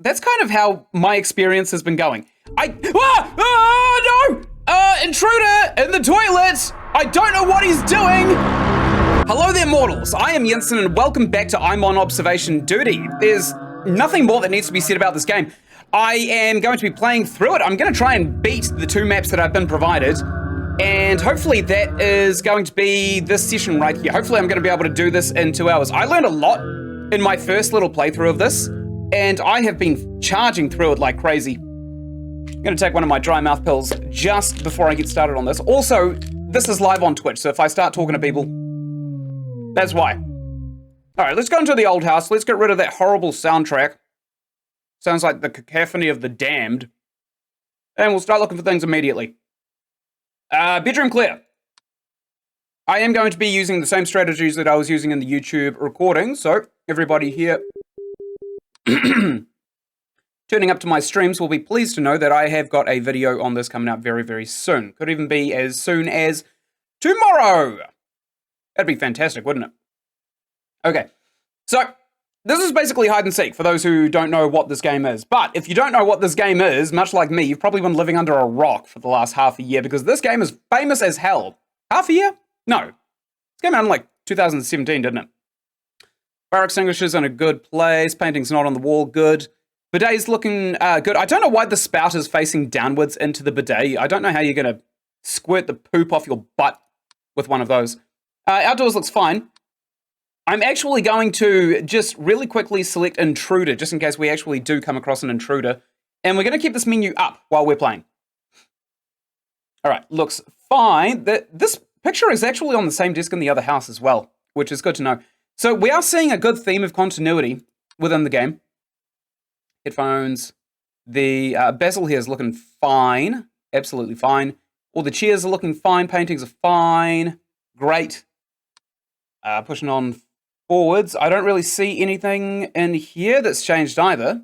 that's kind of how my experience has been going. No! Intruder in the toilet! I don't know what he's doing! Hello there, mortals. I am Ynsin, and welcome back to I'm on Observation Duty. There's nothing more that needs to be said about this game. I am going to be playing through it. I'm going to try and beat the 2 maps that I've been provided, and hopefully that is going to be this session right here. Hopefully I'm going to be able to do this in 2 hours. I learned a lot in my first little playthrough of this, and I have been charging through it like crazy. I'm going to take one of my dry mouth pills just before I get started on this. Also, this is live on Twitch, so if I start talking to people, that's why. All right, let's go into the old house. Let's get rid of that horrible soundtrack. Sounds like the cacophony of the damned. And we'll start looking for things immediately. Bedroom clear. I am going to be using the same strategies that I was using in the YouTube recording, so everybody here turning up to my streams will be pleased to know that I have got a video on this coming out very, very soon. Could even be as soon as tomorrow. That'd be fantastic, wouldn't it? Okay, so this is basically hide and seek for those who don't know what this game is. But if you don't know what this game is, much like me, you've probably been living under a rock for the last half a year because this game is famous as hell. Half a year? No. This came out in like 2017, didn't it? Fire extinguishers in a good place. Painting's not on the wall. Good. Bidet's looking good. I don't know why the spout is facing downwards into the bidet. I don't know how you're going to squirt the poop off your butt with one of those. Outdoors looks fine. I'm actually going to just really quickly select intruder, just in case we actually do come across an intruder. And we're going to keep this menu up while we're playing. All right, looks fine. This picture is actually on the same desk in the other house as well, which is good to know. So we are seeing a good theme of continuity within the game. Headphones. The bezel here is looking fine. Absolutely fine. All the chairs are looking fine. Paintings are fine. Great. Pushing on forwards. I don't really see anything in here that's changed either.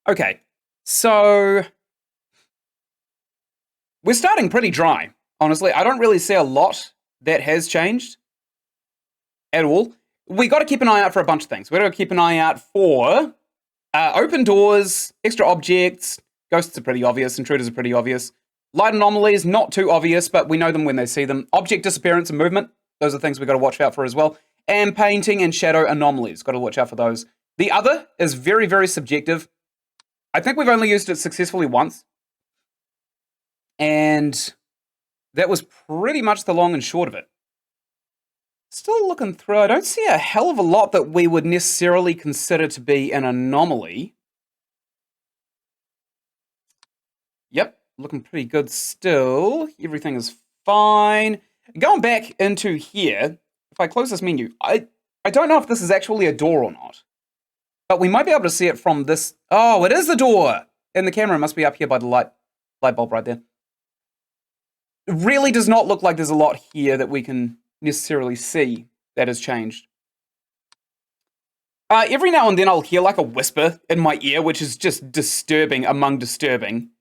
Okay, so we're starting pretty dry, honestly. I don't really see a lot that has changed at all. We got to keep an eye out for a bunch of things. We got to keep an eye out for open doors, extra objects. Ghosts are pretty obvious. Intruders are pretty obvious. Light anomalies, not too obvious, but we know them when they see them. Object disappearance and movement. Those are things we've got to watch out for as well. And painting and shadow anomalies. Got to watch out for those. The other is very, very subjective. I think we've only used it successfully once. And that was pretty much the long and short of it. Still looking through, I don't see a hell of a lot that we would necessarily consider to be an anomaly. Yep, looking pretty good still. Everything is fine. Going back into here, if I close this menu, I don't know if this is actually a door or not. But we might be able to see it from this. Oh, it is the door! And the camera must be up here by the light bulb right there. It really does not look like there's a lot here that we can necessarily see that has changed. Every now and then I'll hear like a whisper in my ear, which is just disturbing among disturbing.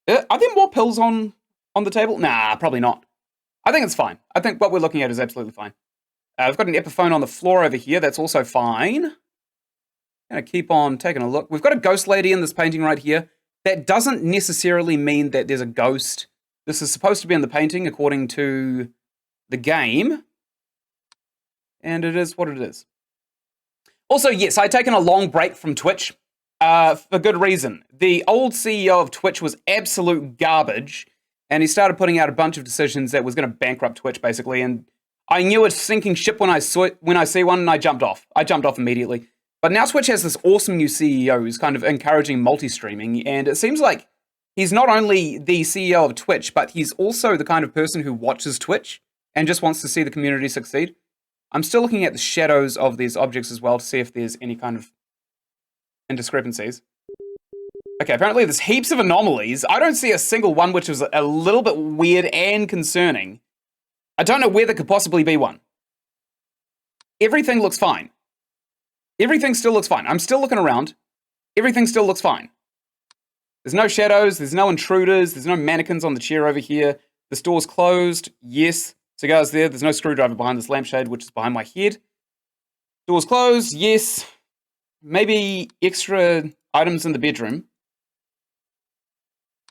Are there more pills on the table? Nah, probably not. I think it's fine. I think what we're looking at is absolutely fine. We've got an Epiphone on the floor over here. That's also fine. Gonna keep on taking a look. We've got a ghost lady in this painting right here. That doesn't necessarily mean that there's a ghost. This is supposed to be in the painting according to the game. And it is what it is. Also, yes, I'd taken a long break from Twitch for good reason. The old CEO of Twitch was absolute garbage. And he started putting out a bunch of decisions that was going to bankrupt Twitch, basically. And I knew a sinking ship when I see one, and I jumped off. I jumped off immediately. But now Twitch has this awesome new CEO who's kind of encouraging multi-streaming. And it seems like he's not only the CEO of Twitch, but he's also the kind of person who watches Twitch and just wants to see the community succeed. I'm still looking at the shadows of these objects as well to see if there's any kind of indiscrepancies. Okay, apparently there's heaps of anomalies. I don't see a single one which is a little bit weird and concerning. I don't know where there could possibly be one. Everything looks fine. Everything still looks fine. I'm still looking around. Everything still looks fine. There's no shadows. There's no intruders. There's no mannequins on the chair over here. This door's closed. Yes. Cigars there. There's no screwdriver behind this lampshade, which is behind my head. Door's closed. Yes. Maybe extra items in the bedroom.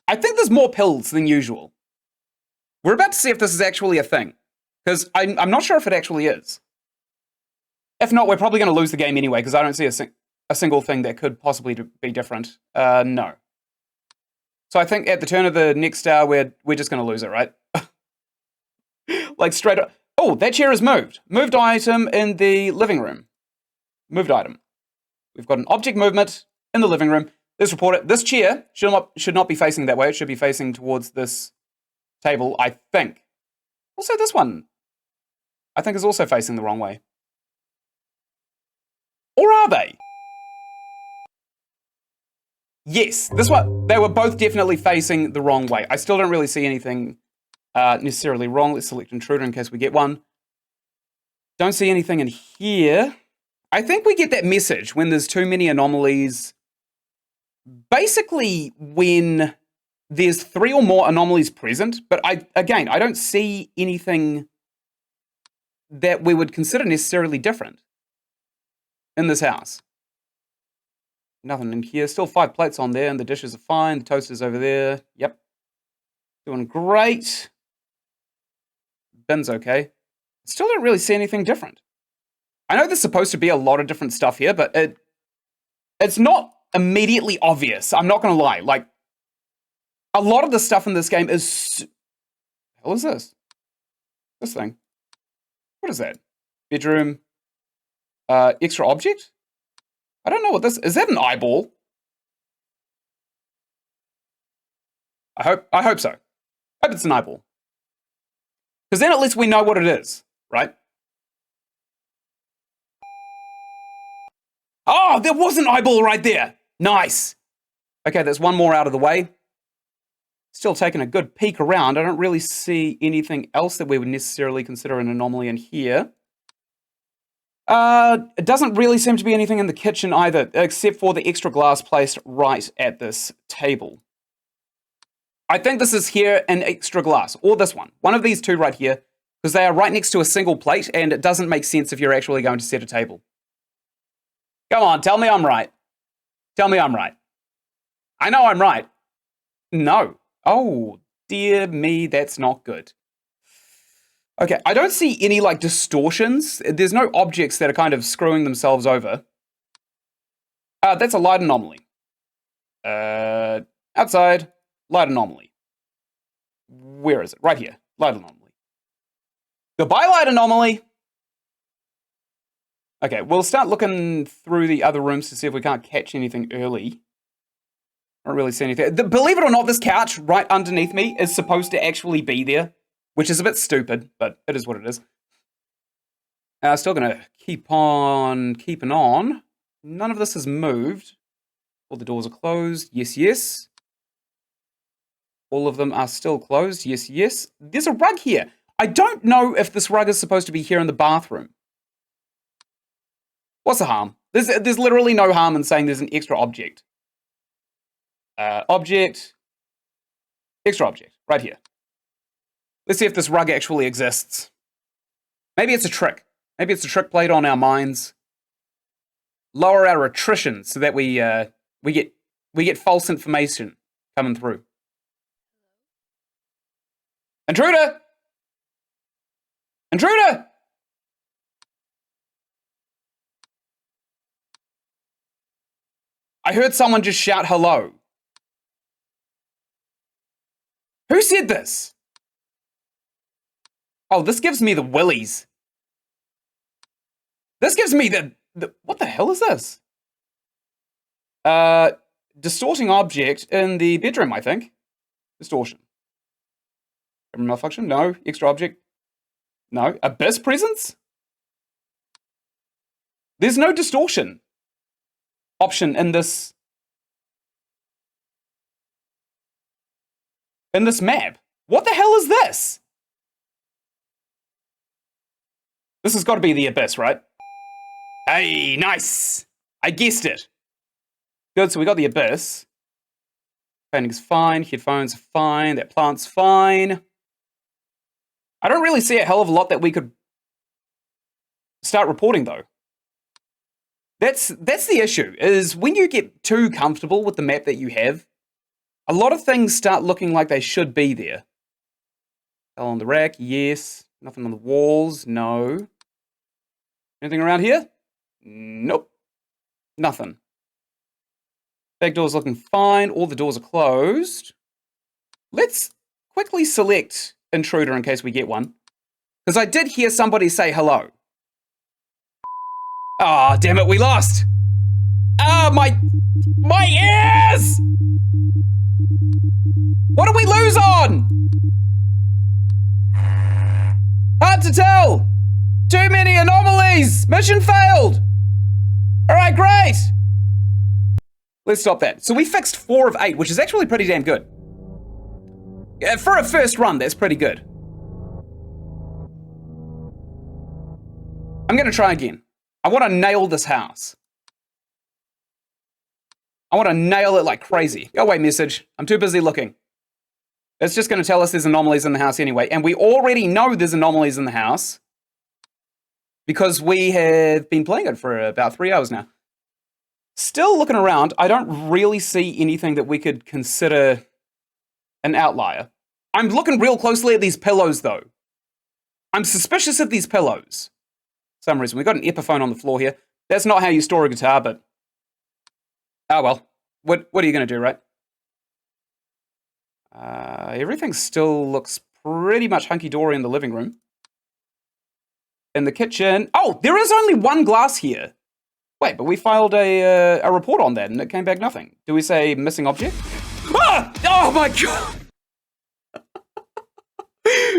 I think there's more pills than usual. We're about to see if this is actually a thing. Because I'm not sure if it actually is. If not, we're probably going to lose the game anyway, because I don't see a single thing that could possibly be different. No. So I think at the turn of the next hour, we're just going to lose it, right? Like straight up. Oh, that chair is moved. Moved item in the living room. Moved item. We've got an object movement in the living room. Let's report it. This chair should not be facing that way. It should be facing towards this table, I think. Also, this one, I think, is also facing the wrong way. Or are they? Yes, this one, they were both definitely facing the wrong way. I still don't really see anything necessarily wrong. Let's select intruder in case we get one. Don't see anything in here. I think we get that message when there's too many anomalies. Basically, when there's 3 or more anomalies present, but I don't see anything that we would consider necessarily different in this house. Nothing in here. Still 5 plates on there, and the dishes are fine. The toaster's over there. Yep. Doing great. Bin's okay. Still don't really see anything different. I know there's supposed to be a lot of different stuff here, but it's not immediately obvious. I'm not going to lie. Like, a lot of the stuff in this game is... What is this? This thing. What is that? Bedroom. Extra object? I don't know what this... Is that an eyeball? I hope so. I hope it's an eyeball. Because then at least we know what it is, right? Oh, there was an eyeball right there. Nice. Okay, there's one more out of the way. Still taking a good peek around. I don't really see anything else that we would necessarily consider an anomaly in here. It doesn't really seem to be anything in the kitchen either, except for the extra glass placed right at this table. I think this is here an extra glass, or this one. One of these two right here, because they are right next to a single plate, and it doesn't make sense if you're actually going to set a table. Come on, tell me I'm right. Tell me I'm right. I know I'm right. No. Oh, dear me, that's not good. Okay, I don't see any, like, distortions. There's no objects that are kind of screwing themselves over. That's a light anomaly. Outside, light anomaly. Where is it? Right here. Light anomaly. Goodbye, light anomaly! Okay, we'll start looking through the other rooms to see if we can't catch anything early. I don't really see anything. Believe it or not, this couch right underneath me is supposed to actually be there, which is a bit stupid, but it is what it is. Still gonna keep on keeping on. None of this has moved. All the doors are closed. Yes, yes. All of them are still closed. Yes, yes. There's a rug here. I don't know if this rug is supposed to be here in the bathroom. What's the harm? There's literally no harm in saying there's an extra object. Object. Extra object. Right here. Let's see if this rug actually exists. Maybe it's a trick. Maybe it's a trick played on our minds. Lower our attrition so that we get false information coming through. Intruder! Intruder! I heard someone just shout hello. Who said this? Oh, this gives me the willies. This gives me the what the hell is this? Distorting object in the bedroom, I think. Distortion. Camera malfunction? No. Extra object? No. Abyss presence? There's no distortion option in this map. What the hell is this? This has got to be the Abyss, right? Hey, nice! I guessed it. Good, so we got the Abyss. Painting's fine, headphones are fine, that plant's fine. I don't really see a hell of a lot that we could start reporting, though. That's the issue, is when you get too comfortable with the map that you have, a lot of things start looking like they should be there. Hell on the rack, yes. Nothing on the walls, no. Anything around here? Nope. Nothing. Back door's looking fine. All the doors are closed. Let's quickly select intruder in case we get one. Because I did hear somebody say hello. Oh, damn it, we lost. Ah, my ears! What did we lose on? Hard to tell. Too many anomalies. Mission failed. All right, great. Let's stop that. So we fixed 4 of 8, which is actually pretty damn good. For a first run, that's pretty good. I'm going to try again. I want to nail this house. I want to nail it like crazy. Go away, message. I'm too busy looking. It's just going to tell us there's anomalies in the house anyway. And we already know there's anomalies in the house because we have been playing it for about 3 hours now. Still looking around, I don't really see anything that we could consider an outlier. I'm looking real closely at these pillows, though. I'm suspicious of these pillows. For some reason, we've got an Epiphone on the floor here. That's not how you store a guitar, but... oh, well. What are you going to do, right? Everything still looks pretty much hunky-dory in the living room. In the kitchen... oh, there is only one glass here. Wait, but we filed a report on that, and it came back nothing. Do we say missing object? Ah! Oh, my God!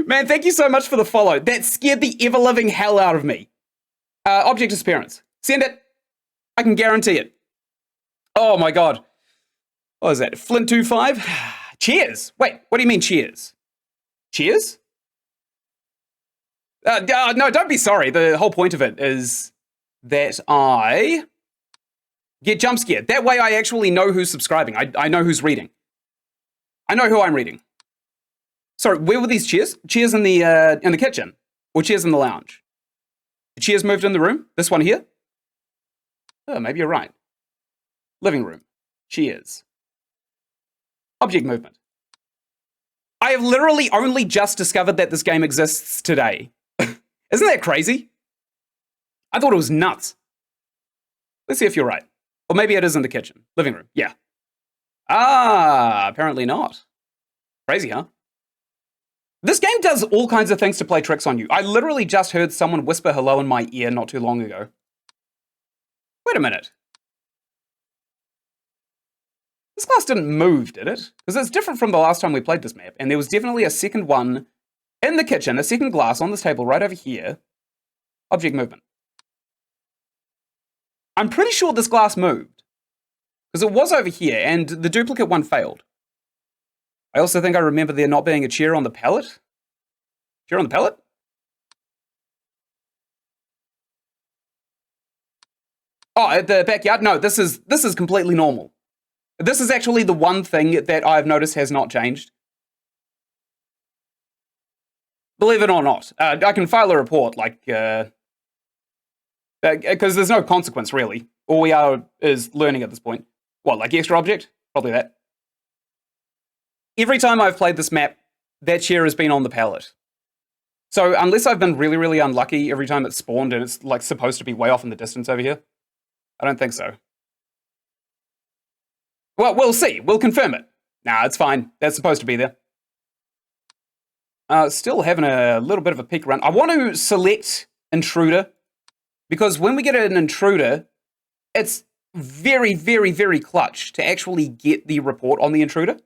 Man, thank you so much for the follow. That scared the ever-living hell out of me. Object disappearance. Send it. I can guarantee it. Oh, my God. What is that? Flint25? Cheers. Wait, what do you mean cheers? Cheers? No, don't be sorry. The whole point of it is that I get jump scared. That way I actually know who's subscribing. I know who's reading. I know who I'm reading. Sorry, where were these chairs? Chairs in the kitchen? Or chairs in the lounge? The chairs moved in the room? This one here? Oh, maybe you're right. Living room. Chairs. Object movement. I have literally only just discovered that this game exists today. Isn't that crazy? I thought it was nuts. Let's see if you're right. Or maybe it is in the kitchen. Living room. Yeah. Ah, apparently not. Crazy, huh? This game does all kinds of things to play tricks on you. I literally just heard someone whisper hello in my ear not too long ago. Wait a minute. This glass didn't move, did it? Because it's different from the last time we played this map. And there was definitely a second one in the kitchen, a second glass on this table right over here. Object movement. I'm pretty sure this glass moved. Because it was over here, and the duplicate one failed. I also think I remember there not being a chair on the pallet. Chair on the pallet? Oh, at the backyard? No, this is completely normal. This is actually the one thing that I've noticed has not changed. Believe it or not. I can file a report, like, because there's no consequence, really. All we are is learning at this point. What, like extra object? Probably that. Every time I've played this map, that chair has been on the pallet. So unless I've been really, really unlucky every time it's spawned and it's like supposed to be way off in the distance over here, I don't think so. Well, we'll see. We'll confirm it. Nah, it's fine. That's supposed to be there. Still having a little bit of a peek around. I want to select intruder because when we get an intruder, it's very, very, very clutch to actually get the report on the intruder.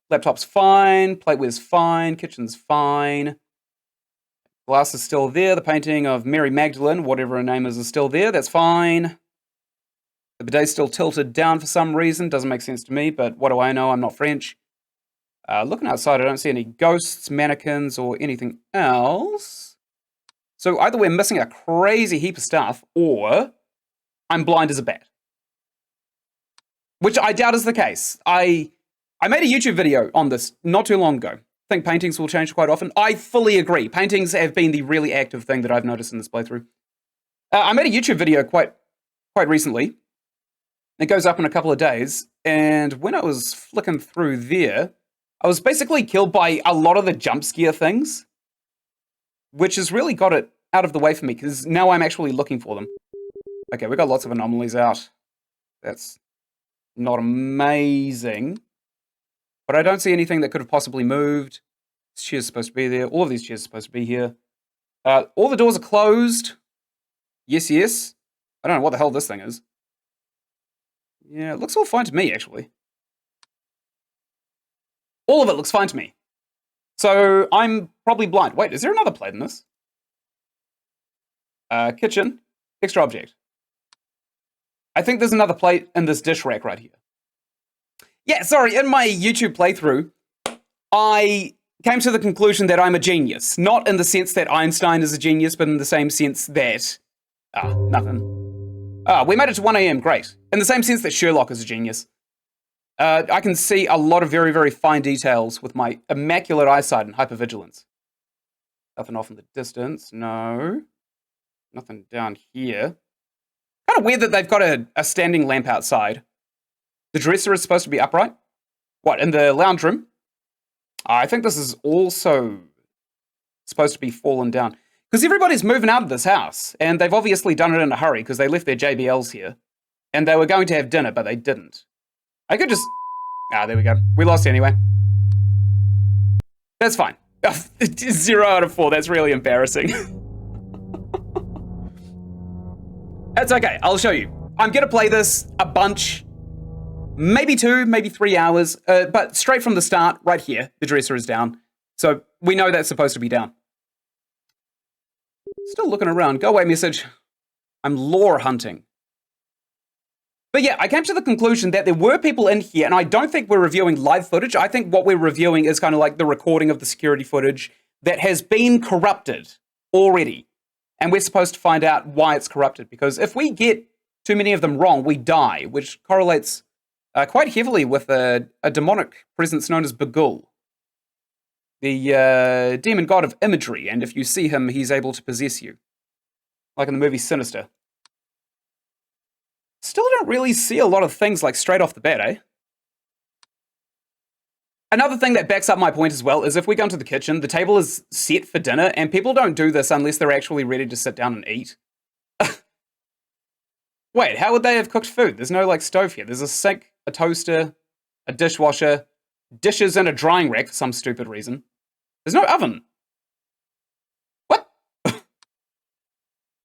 Laptop's fine, plateware's fine, kitchen's fine. Glass is still there. The painting of Mary Magdalene, whatever her name is still there. That's fine. The bidet's still tilted down for some reason. Doesn't make sense to me, but what do I know? I'm not French. Looking outside, I don't see any ghosts, mannequins, or anything else. So either we're missing a crazy heap of stuff, or I'm blind as a bat. Which I doubt is the case. I made a YouTube video on this not too long ago. I think paintings will change quite often. I fully agree. Paintings have been the really active thing that I've noticed in this playthrough. I made a YouTube video quite recently. It goes up in a couple of days, and when I was flicking through there, I was basically killed by a lot of the jump scare things, which has really got it out of the way for me, because now I'm actually looking for them. Okay, we got lots of anomalies out. That's not amazing. But I don't see anything that could have possibly moved. This chair's supposed to be there. All of these chairs are supposed to be here. All the doors are closed. Yes, yes. I don't know what the hell this thing is. Yeah, it looks all fine to me, actually. All of it looks fine to me. So I'm probably blind. Wait, is there another plate in this? Kitchen. Extra object. I think there's another plate in this dish rack right here. Yeah, sorry, in my YouTube playthrough, I came to the conclusion that I'm a genius. Not in the sense that Einstein is a genius, but in the same sense that... nothing. We made it to 1 a.m., great. In the same sense that Sherlock is a genius. I can see a lot of very, very fine details with my immaculate eyesight and hypervigilance. Nothing off in the distance, no. Nothing down here. Kind of weird that they've got a standing lamp outside. The dresser is supposed to be upright? What, in the lounge room? I think this is also supposed to be fallen down. Because everybody's moving out of this house, and they've obviously done it in a hurry because they left their JBLs here. And they were going to have dinner, but they didn't. I could just... there we go. We lost anyway. That's fine. 0 out of 4, that's really embarrassing. That's okay, I'll show you. I'm gonna play this a bunch. Maybe 2, maybe 3 hours, but straight from the start, right here, the dresser is down. So we know that's supposed to be down. Still looking around. Go away, message. I'm lore hunting. But yeah, I came to the conclusion that there were people in here, and I don't think we're reviewing live footage. I think what we're reviewing is kind of like the recording of the security footage that has been corrupted already. And we're supposed to find out why it's corrupted, because if we get too many of them wrong, we die, which correlates quite heavily with a demonic presence known as Bagul, the demon god of imagery, and if you see him, he's able to possess you, like in the movie Sinister. Still don't really see a lot of things like straight off the bat, eh? Another thing that backs up my point as well is if we go into the kitchen, the table is set for dinner, and people don't do this unless they're actually ready to sit down and eat. Wait, how would they have cooked food? There's no, like, stove here. There's a sink, a toaster, a dishwasher, dishes, and a drying rack for some stupid reason. There's no oven. What?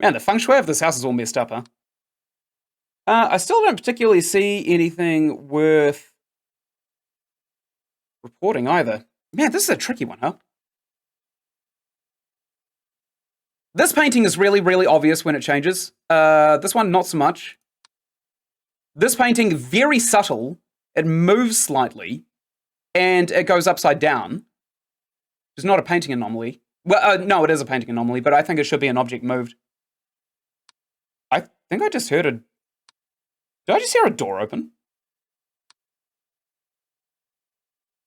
Man, the feng shui of this house is all messed up, huh? I still don't particularly see anything worth reporting either. Man, this is a tricky one, huh? This painting is really, really obvious when it changes. This one, not so much. This painting, very subtle. It moves slightly, and it goes upside down. It's not a painting anomaly. Well, no, it is a painting anomaly, but I think it should be an object moved. I think I just heard a... Did I just hear a door open?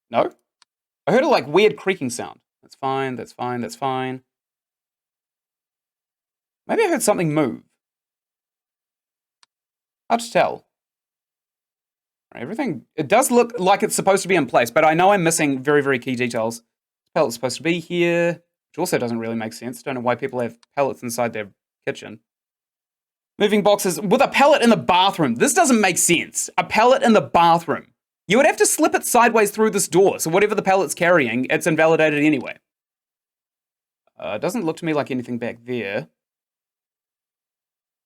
No? I heard a, like, weird creaking sound. That's fine, that's fine, that's fine. Maybe I heard something move. Hard to tell. Everything, it does look like it's supposed to be in place, but I know I'm missing very, very key details. This pallet's supposed to be here, which also doesn't really make sense. Don't know why people have pallets inside their kitchen. Moving boxes with a pallet in the bathroom. This doesn't make sense. A pallet in the bathroom. You would have to slip it sideways through this door, so whatever the pallet's carrying, it's invalidated anyway. It doesn't look to me like anything back there.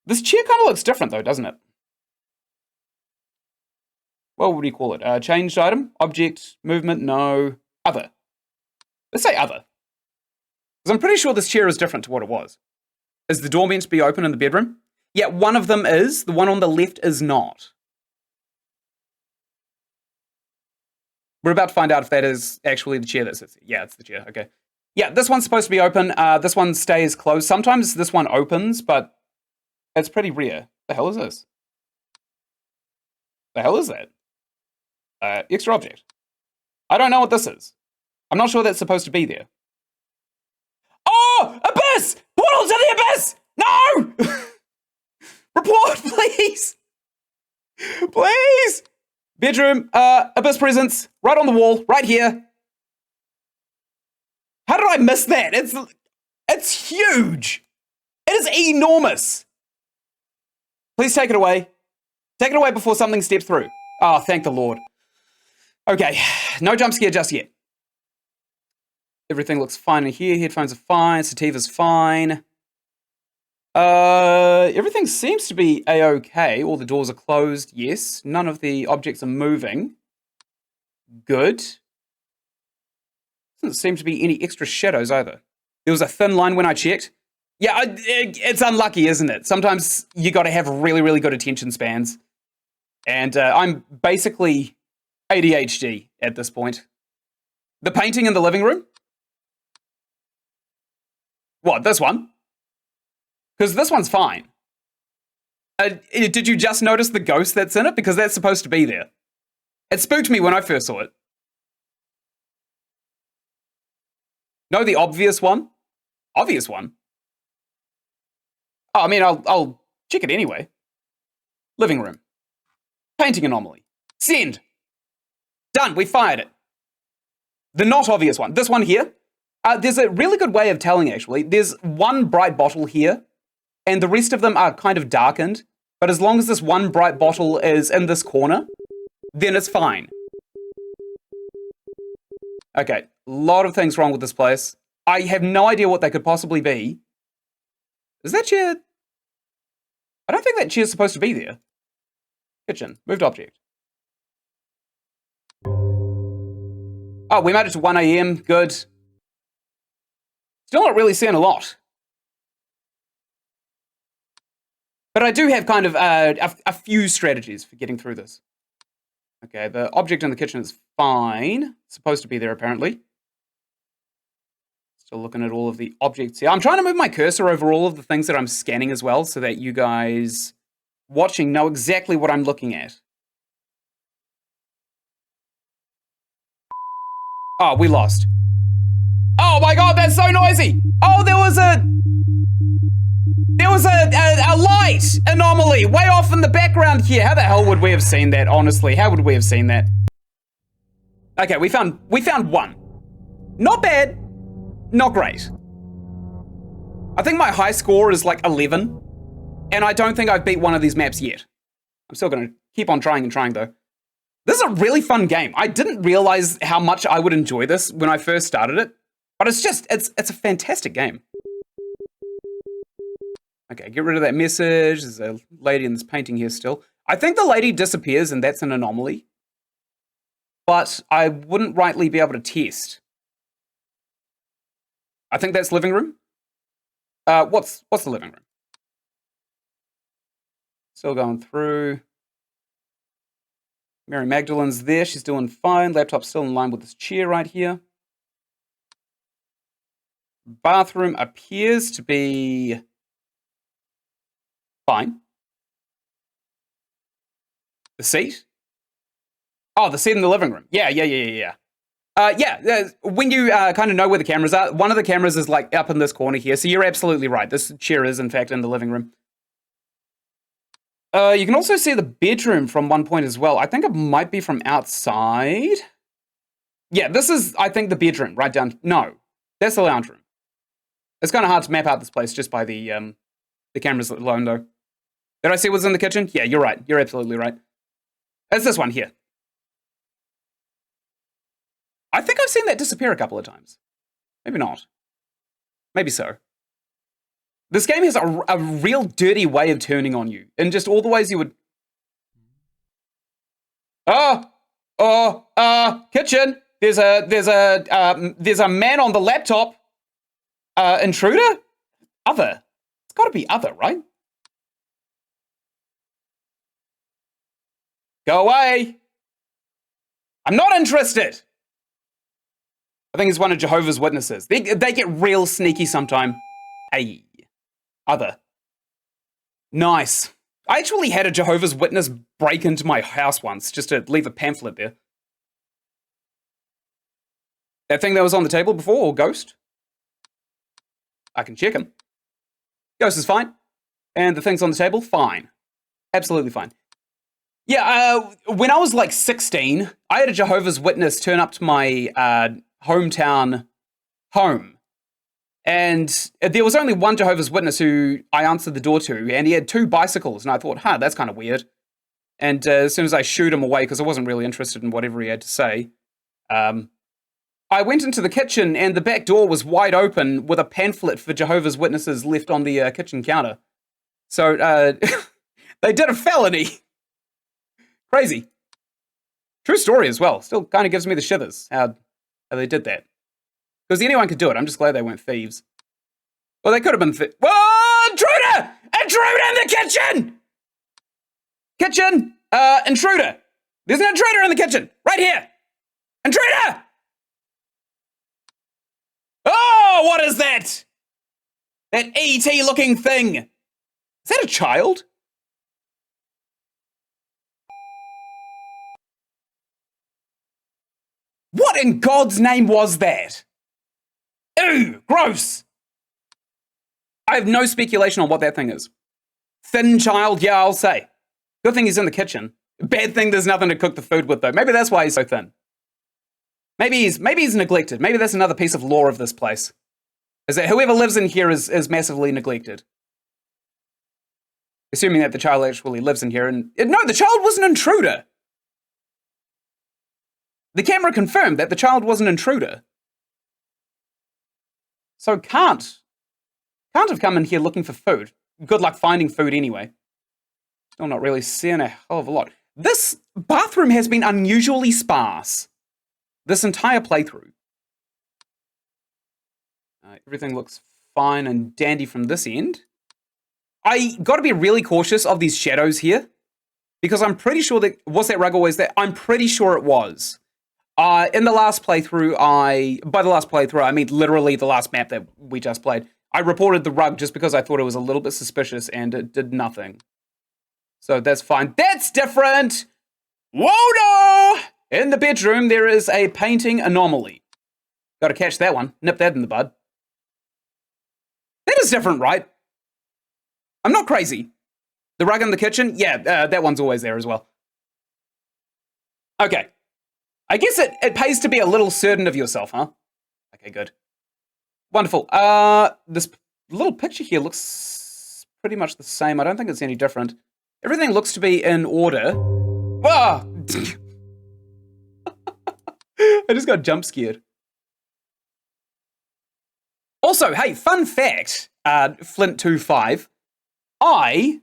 This chair kind of looks different though, doesn't it? What would you call it? Changed item? Object? Movement? No. Other. Let's say other. Because I'm pretty sure this chair is different to what it was. Is the door meant to be open in the bedroom? Yeah, one of them is. The one on the left is not. We're about to find out if that is actually the chair that sits there. Yeah, it's the chair. Okay. Yeah, this one's supposed to be open. This one stays closed. Sometimes this one opens, but it's pretty rare. The hell is this? The hell is that? Extra object. I don't know what this is. I'm not sure that's supposed to be there. Oh! Abyss! Portal to the abyss! No! Report, please! Please! Bedroom, Abyss presence, right on the wall, right here. How did I miss that? It's huge. It is enormous. Please take it away. Take it away before something steps through. Oh, thank the Lord. Okay, no jump scare just yet. Everything looks fine in here. Headphones are fine. Sativa's fine. Everything seems to be a-okay. All the doors are closed, yes. None of the objects are moving. Good. Doesn't seem to be any extra shadows either. There was a thin line when I checked. Yeah, it's unlucky, isn't it? Sometimes you got to have really, really good attention spans. And I'm basically ADHD at this point. The painting in the living room? What, this one? Because this one's fine. Did you just notice the ghost that's in it? Because that's supposed to be there. It spooked me when I first saw it. No, the obvious one? Obvious one? Oh, I mean, I'll check it anyway. Living room. Painting anomaly. Send. Done, we fired it. The not obvious one. This one here. There's a really good way of telling, actually. There's one bright bottle here, and the rest of them are kind of darkened. But as long as this one bright bottle is in this corner, then it's fine. Okay, a lot of things wrong with this place. I have no idea what they could possibly be. Is that chair? I don't think that chair's supposed to be there. Kitchen, moved object. Oh, we made it to 1 a.m. Good. Still not really seeing a lot. But I do have kind of a few strategies for getting through this. Okay, the object in the kitchen is fine. It's supposed to be there, apparently. Still looking at all of the objects here. I'm trying to move my cursor over all of the things that I'm scanning as well, so that you guys watching know exactly what I'm looking at. Oh, we lost. Oh my god, that's so noisy! Oh, there was a light anomaly way off in the background here. How the hell would we have seen that, honestly? How would we have seen that? Okay, we found one. Not bad, not great. I think my high score is like 11, and I don't think I've beat one of these maps yet. I'm still gonna keep on trying and trying though. This is a really fun game. I didn't realize how much I would enjoy this when I first started it, but it's a fantastic game. Okay, get rid of that message. There's a lady in this painting here still. I think the lady disappears and that's an anomaly, but I wouldn't rightly be able to test. I think that's living room. What's the living room? Still going through. Mary Magdalene's there. She's doing fine. Laptop's still in line with this chair right here. Bathroom appears to be fine. The seat? Oh, the seat in the living room. Yeah. When you kind of know where the cameras are, one of the cameras is like up in this corner here, so you're absolutely right. This chair is, in fact, in the living room. You can also see the bedroom from one point as well. I think it might be from outside. Yeah, this is, I think, the bedroom right down. No, that's the lounge room. It's kind of hard to map out this place just by the cameras alone, though. Did I see what's in the kitchen? Yeah, you're right. You're absolutely right. It's this one here. I think I've seen that disappear a couple of times. Maybe not. Maybe so. This game has a real dirty way of turning on you, in just all the ways you would. Kitchen. There's a man on the laptop. Intruder? Other. It's got to be other, right? Go away. I'm not interested. I think it's one of Jehovah's Witnesses. They get real sneaky sometime. Hey. Other. Nice. I actually had a Jehovah's Witness break into my house once, just to leave a pamphlet there. That thing that was on the table before, or Ghost? I can check him. Ghost is fine. And the things on the table, fine. Absolutely fine. Yeah, when I was like 16, I had a Jehovah's Witness turn up to my hometown home. And there was only one Jehovah's Witness who I answered the door to, and he had 2 bicycles. And I thought, that's kind of weird. And as soon as I shooed him away, because I wasn't really interested in whatever he had to say, I went into the kitchen, and the back door was wide open with a pamphlet for Jehovah's Witnesses left on the kitchen counter. So they did a felony. Crazy. True story as well. Still kind of gives me the shivers how they did that. Because anyone could do it. I'm just glad they weren't thieves. Well, they could have been Whoa! Intruder! Intruder in the kitchen! Kitchen! Intruder! There's an intruder in the kitchen! Right here! Intruder! Oh, what is that? That E.T. looking thing. Is that a child? What in God's name was that? Ew, gross. I have no speculation on what that thing is. Thin child, yeah, I'll say. Good thing he's in the kitchen. Bad thing there's nothing to cook the food with, though. Maybe that's why he's so thin. Maybe he's neglected. Maybe that's another piece of lore of this place. Is that whoever lives in here is massively neglected. Assuming that the child actually lives in here. And no, the child was an intruder. The camera confirmed that the child was an intruder. So can't have come in here looking for food. Good luck finding food anyway. Still not really seeing a hell of a lot. This bathroom has been unusually sparse. This entire playthrough. Everything looks fine and dandy from this end. I got to be really cautious of these shadows here. Because I'm pretty sure that... Was that rug always there? I'm pretty sure it was. In the last playthrough, by the last playthrough, I mean literally the last map that we just played, I reported the rug just because I thought it was a little bit suspicious and it did nothing. So that's fine. That's different! Whoa, no! In the bedroom, there is a painting anomaly. Gotta catch that one. Nip that in the bud. That is different, right? I'm not crazy. The rug in the kitchen? Yeah, that one's always there as well. Okay. I guess it pays to be a little certain of yourself, huh? Okay, good. Wonderful. This little picture here looks pretty much the same. I don't think it's any different. Everything looks to be in order. Ah! I just got jump scared. Also, hey, fun fact, Flint25, I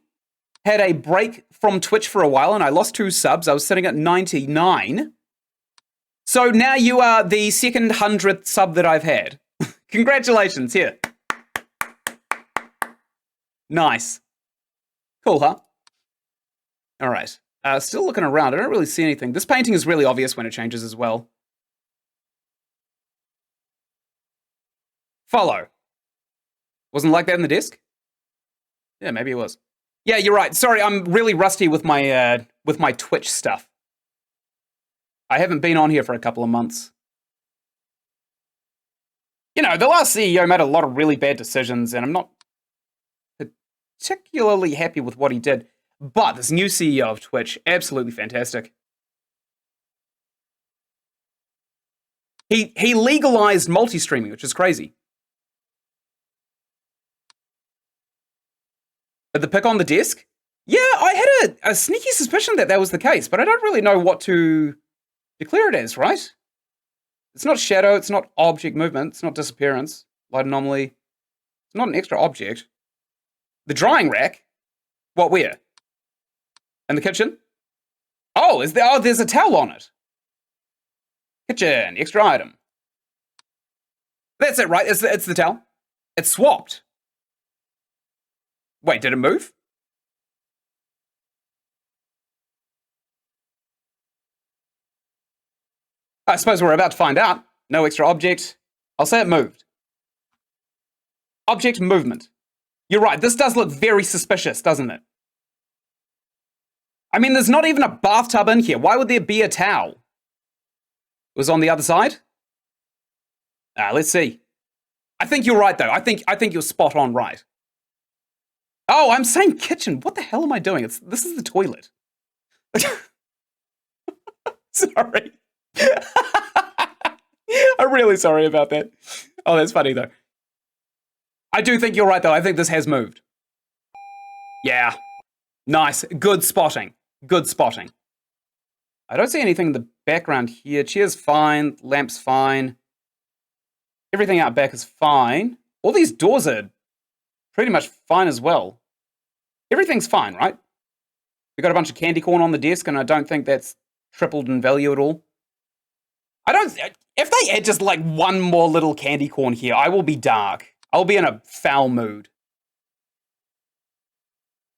had a break from Twitch for a while and I lost 2 subs. I was sitting at 99. So now you are the second 100th sub that I've had. Congratulations, here. Nice. Cool, huh? All right. Still looking around. I don't really see anything. This painting is really obvious when it changes as well. Follow. Wasn't like that in the desk? Yeah, maybe it was. Yeah, you're right. Sorry, I'm really rusty with my Twitch stuff. I haven't been on here for a couple of months. You know, the last CEO made a lot of really bad decisions, and I'm not particularly happy with what he did. But this new CEO of Twitch, absolutely fantastic. He legalized multi-streaming, which is crazy. But the pic on the desk? Yeah, I had a sneaky suspicion that was the case, but I don't really know what to declare it as, right? It's not shadow, it's not object movement, it's not disappearance, light anomaly. It's not an extra object. The drying rack? What, where? In the kitchen? Oh, there's a towel on it. Kitchen, extra item. That's it, right? It's the towel. It's swapped. Wait, did it move? I suppose we're about to find out. No extra object. I'll say it moved. Object movement. You're right, this does look very suspicious, doesn't it? I mean, there's not even a bathtub in here. Why would there be a towel? It was on the other side? Let's see. I think you're right, though. I think you're spot on right. Oh, I'm saying kitchen. What the hell am I doing? This is the toilet. Sorry. I'm really sorry about that. Oh, that's funny though. I do think you're right though. I think this has moved. Yeah. Nice. Good spotting. Good spotting. I don't see anything in the background here. Chair's fine. Lamp's fine. Everything out back is fine. All these doors are pretty much fine as well. Everything's fine, right? We got a bunch of candy corn on the desk, and I don't think that's tripled in value at all. I don't. If they add just like one more little candy corn here, I will be dark. I'll be in a foul mood.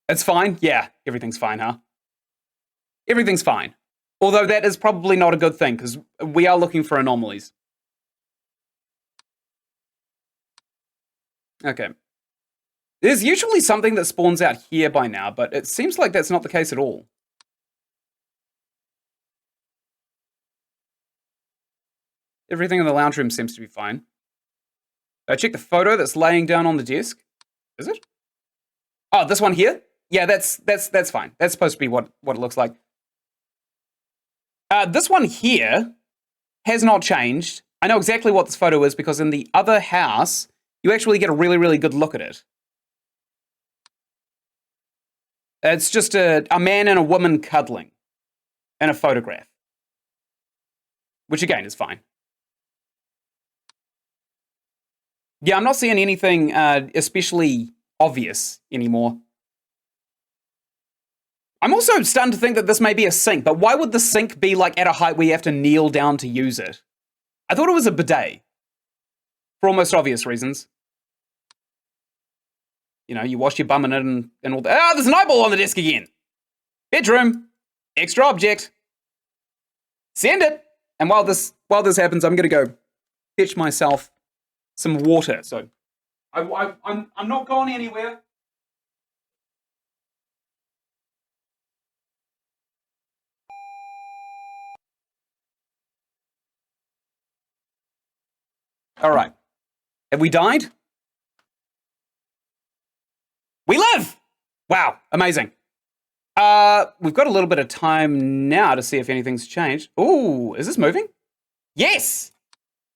It's fine? Yeah, everything's fine, huh? Everything's fine. Although that is probably not a good thing, because we are looking for anomalies. Okay. There's usually something that spawns out here by now, but it seems like that's not the case at all. Everything in the lounge room seems to be fine. I check the photo that's laying down on the desk. Is it? Oh, this one here? Yeah, that's fine. That's supposed to be what it looks like. This one here has not changed. I know exactly what this photo is because in the other house, you actually get a really, really good look at it. It's just a man and a woman cuddling in a photograph, which again is fine. Yeah, I'm not seeing anything especially obvious anymore. I'm also starting to think that this may be a sink, but why would the sink be like at a height where you have to kneel down to use it? I thought it was a bidet. For almost obvious reasons. You know, you wash your bum in it and all that. Ah, there's an eyeball on the desk again. Bedroom. Extra object. Send it. And while this happens, I'm going to go fetch myself some water. So I'm not going anywhere. All right. Have we died? We live! Wow, amazing. We've got a little bit of time now to see if anything's changed. Ooh, is this moving? Yes!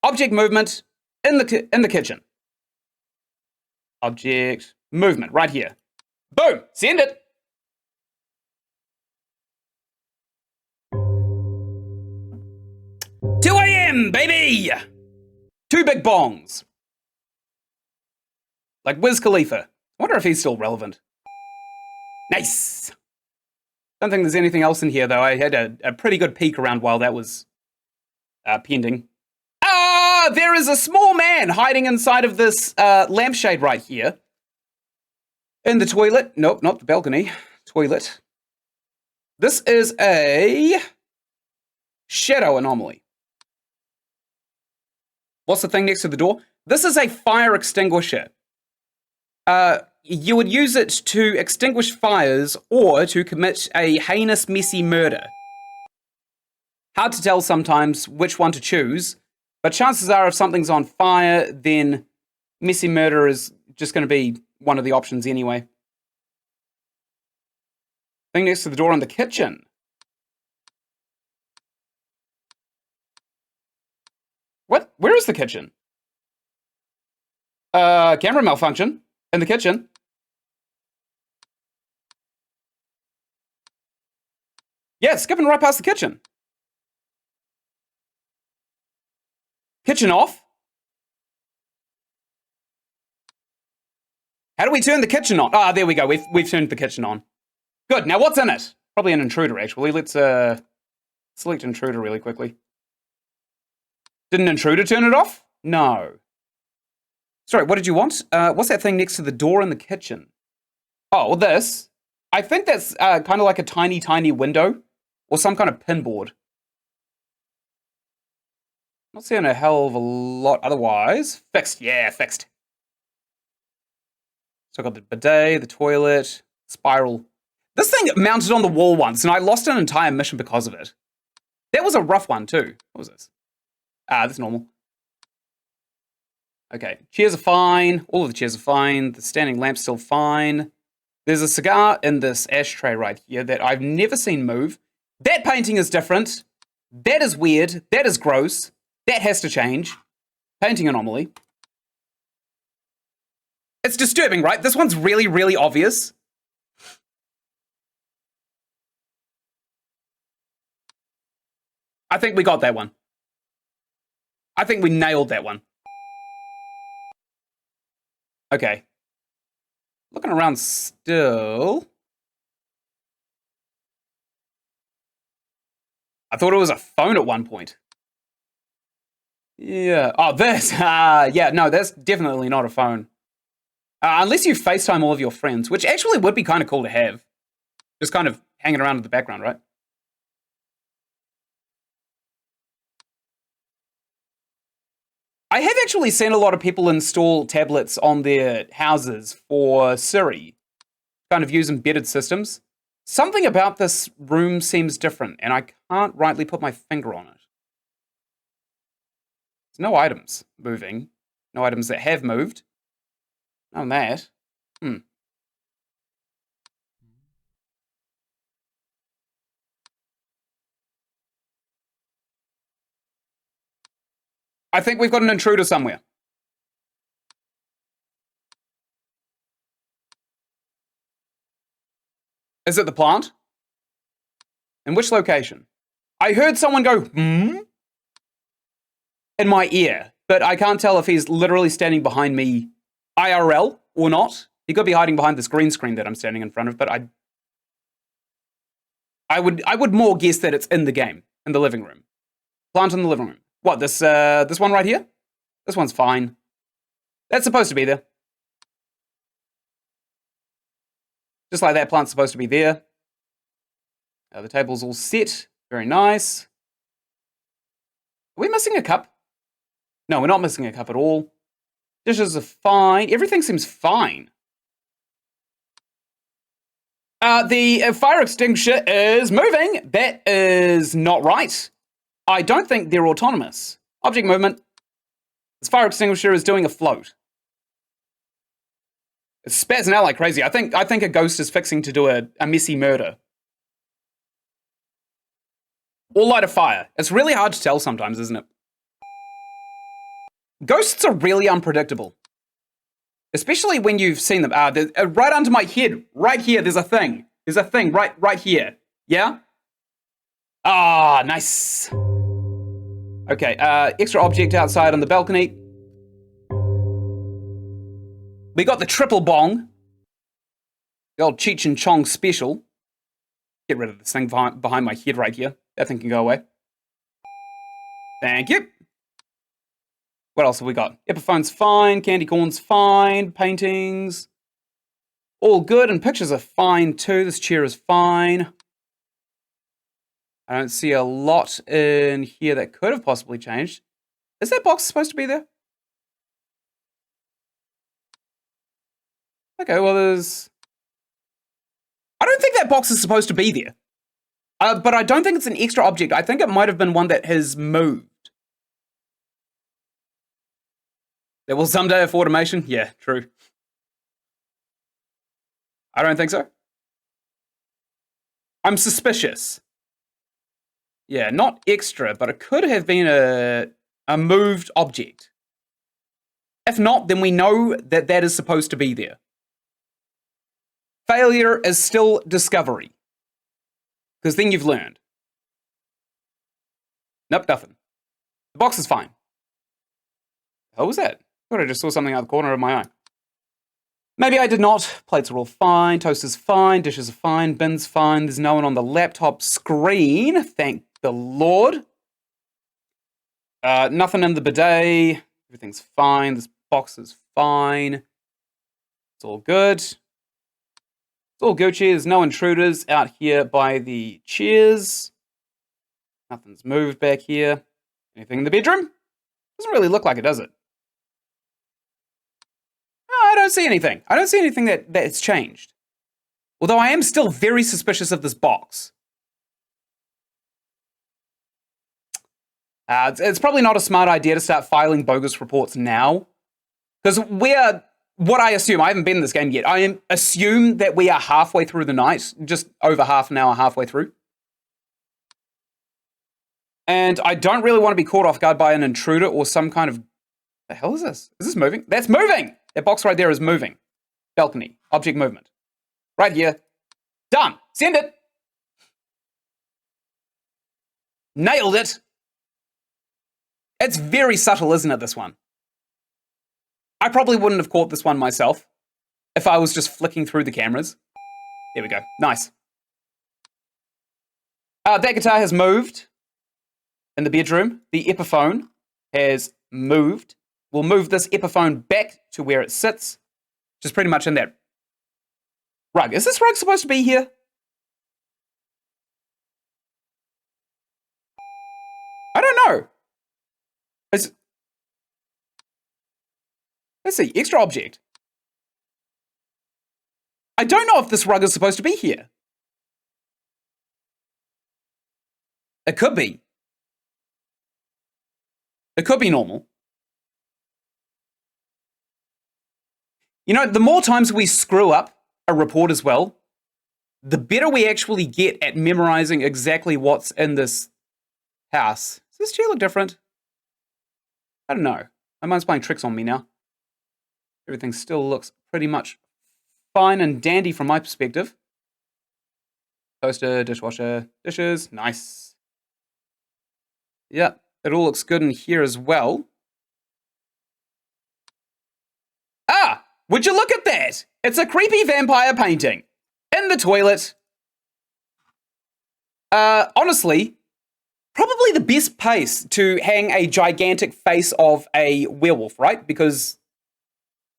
Object movement in the kitchen. Object movement right here. Boom! Send it! "2 a.m., baby! 2 big bongs. Like Wiz Khalifa. I wonder if he's still relevant. Nice! Don't think there's anything else in here, though. I had a pretty good peek around while that was pending. Ah! There is a small man hiding inside of this lampshade right here. In the toilet. Nope, not the balcony. Toilet. This is a shadow anomaly. What's the thing next to the door? This is a fire extinguisher. You would use it to extinguish fires or to commit a heinous, messy murder. Hard to tell sometimes which one to choose, but chances are if something's on fire, then messy murder is just going to be one of the options anyway. Thing next to the door in the kitchen. What? Where is the kitchen? Camera malfunction in the kitchen. Yeah, it's skipping right past the kitchen. Kitchen off. How do we turn the kitchen on? Ah, there we go. We've turned the kitchen on. Good. Now what's in it? Probably an intruder, actually. Let's select intruder really quickly. Did an intruder turn it off? No. Sorry, what did you want? What's that thing next to the door in the kitchen? Oh, well, this. I think that's kind of like a tiny, tiny window or some kind of pinboard. Not seeing a hell of a lot otherwise. Fixed. Yeah, fixed. So I got the bidet, the toilet, spiral. This thing mounted on the wall once, and I lost an entire mission because of it. That was a rough one, too. What was this? Ah, that's normal. Okay, chairs are fine. All of the chairs are fine. The standing lamp's still fine. There's a cigar in this ashtray right here that I've never seen move. That painting is different. That is weird. That is gross. That has to change. Painting anomaly. It's disturbing, right? This one's really, really obvious. I think we got that one. I think we nailed that one. Okay. Looking around still. I thought it was a phone at one point. Yeah. Oh, this. Yeah, no, that's definitely not a phone. Unless you FaceTime all of your friends, which actually would be kind of cool to have. Just kind of hanging around in the background, right? I have actually seen a lot of people install tablets on their houses for Siri, kind of use embedded systems. Something about this room seems different, and I can't rightly put my finger on it. There's no items moving. No items that have moved. None of that. I think we've got an intruder somewhere. Is it the plant? In which location? I heard someone go, hmm? In my ear, but I can't tell if he's literally standing behind me IRL or not. He could be hiding behind this green screen that I'm standing in front of, but I would more guess that it's in the game, in the living room. Plant in the living room. What, this one right here? This one's fine. That's supposed to be there. Just like that plant's supposed to be there. The table's all set. Very nice. Are we missing a cup? No, we're not missing a cup at all. Dishes are fine. Everything seems fine. The fire extinguisher is moving. That is not right. I don't think they're autonomous. Object movement. This fire extinguisher is doing a float. It's spazzing out like crazy. I think a ghost is fixing to do a messy murder. Or light a fire. It's really hard to tell sometimes, isn't it? Ghosts are really unpredictable. Especially when you've seen them. Right under my head, right here, there's a thing. There's a thing right here. Yeah? Ah, nice. Okay, extra object outside on the balcony. We got the triple bong. The old Cheech and Chong special. Get rid of this thing behind my head right here. That thing can go away. Thank you. What else have we got? Epiphone's fine. Candy corn's fine. Paintings. All good. And pictures are fine too. This chair is fine. I don't see a lot in here that could have possibly changed. Is that box supposed to be there? Okay, well there's... I don't think that box is supposed to be there. But I don't think it's an extra object. I think it might have been one that has moved. There will someday have automation? Yeah, true. I don't think so. I'm suspicious. Yeah, not extra, but it could have been a moved object. If not, then we know that that is supposed to be there. Failure is still discovery. Because then you've learned. Nope, nothing. The box is fine. What was that? I thought I just saw something out the corner of my eye. Maybe I did not. Plates are all fine. Toaster's fine. Dishes are fine. Bin's fine. There's no one on the laptop screen. Thank the Lord. Nothing in the bidet. Everything's fine. This box is fine. It's all good. It's all Gucci. There's no intruders out here by the chairs. Nothing's moved back here. Anything in the bedroom? Doesn't really look like it, does it? No, I don't see anything. I don't see anything that's changed. Although I am still very suspicious of this box. It's probably not a smart idea to start filing bogus reports now. Because we're what I assume, I haven't been in this game yet. I assume that we are halfway through the night, just over half an hour, halfway through. And I don't really want to be caught off guard by an intruder or some kind of... The hell is this? Is this moving? That's moving! That box right there is moving. Balcony. Object movement. Right here. Done. Send it. Nailed it. It's very subtle, isn't it, this one? I probably wouldn't have caught this one myself if I was just flicking through the cameras. There we go. Nice. That guitar has moved in the bedroom. The Epiphone has moved. We'll move this Epiphone back to where it sits, which is pretty much in that rug. Is this rug supposed to be here? I don't know. Let's see, extra object. I don't know if this rug is supposed to be here. It could be. It could be normal. You know, the more times we screw up a report as well, the better we actually get at memorizing exactly what's in this house. Does this chair look different? I don't know. My mind's playing tricks on me now. Everything still looks pretty much fine and dandy from my perspective. Toaster, dishwasher, dishes, nice. Yeah, it all looks good in here as well. Ah, would you look at that? It's a creepy vampire painting in the toilet. Honestly, probably the best place to hang a gigantic face of a werewolf, right? Because,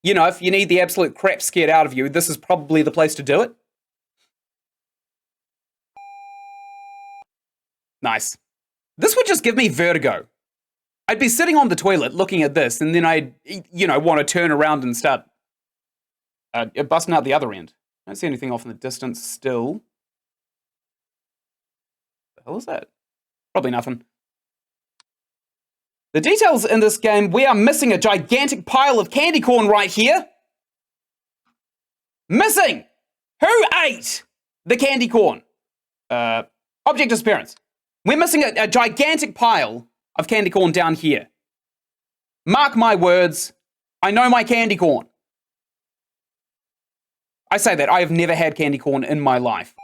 you know, if you need the absolute crap scared out of you, this is probably the place to do it. Nice. This would just give me vertigo. I'd be sitting on the toilet looking at this, and then I'd, you know, want to turn around and start busting out the other end. I don't see anything off in the distance still. What the hell is that? Probably nothing. The details in this game, we are missing a gigantic pile of candy corn right here. Missing! Who ate the candy corn? Object disappearance. We're missing a gigantic pile of candy corn down here. Mark my words, I know my candy corn. I say that, I have never had candy corn in my life.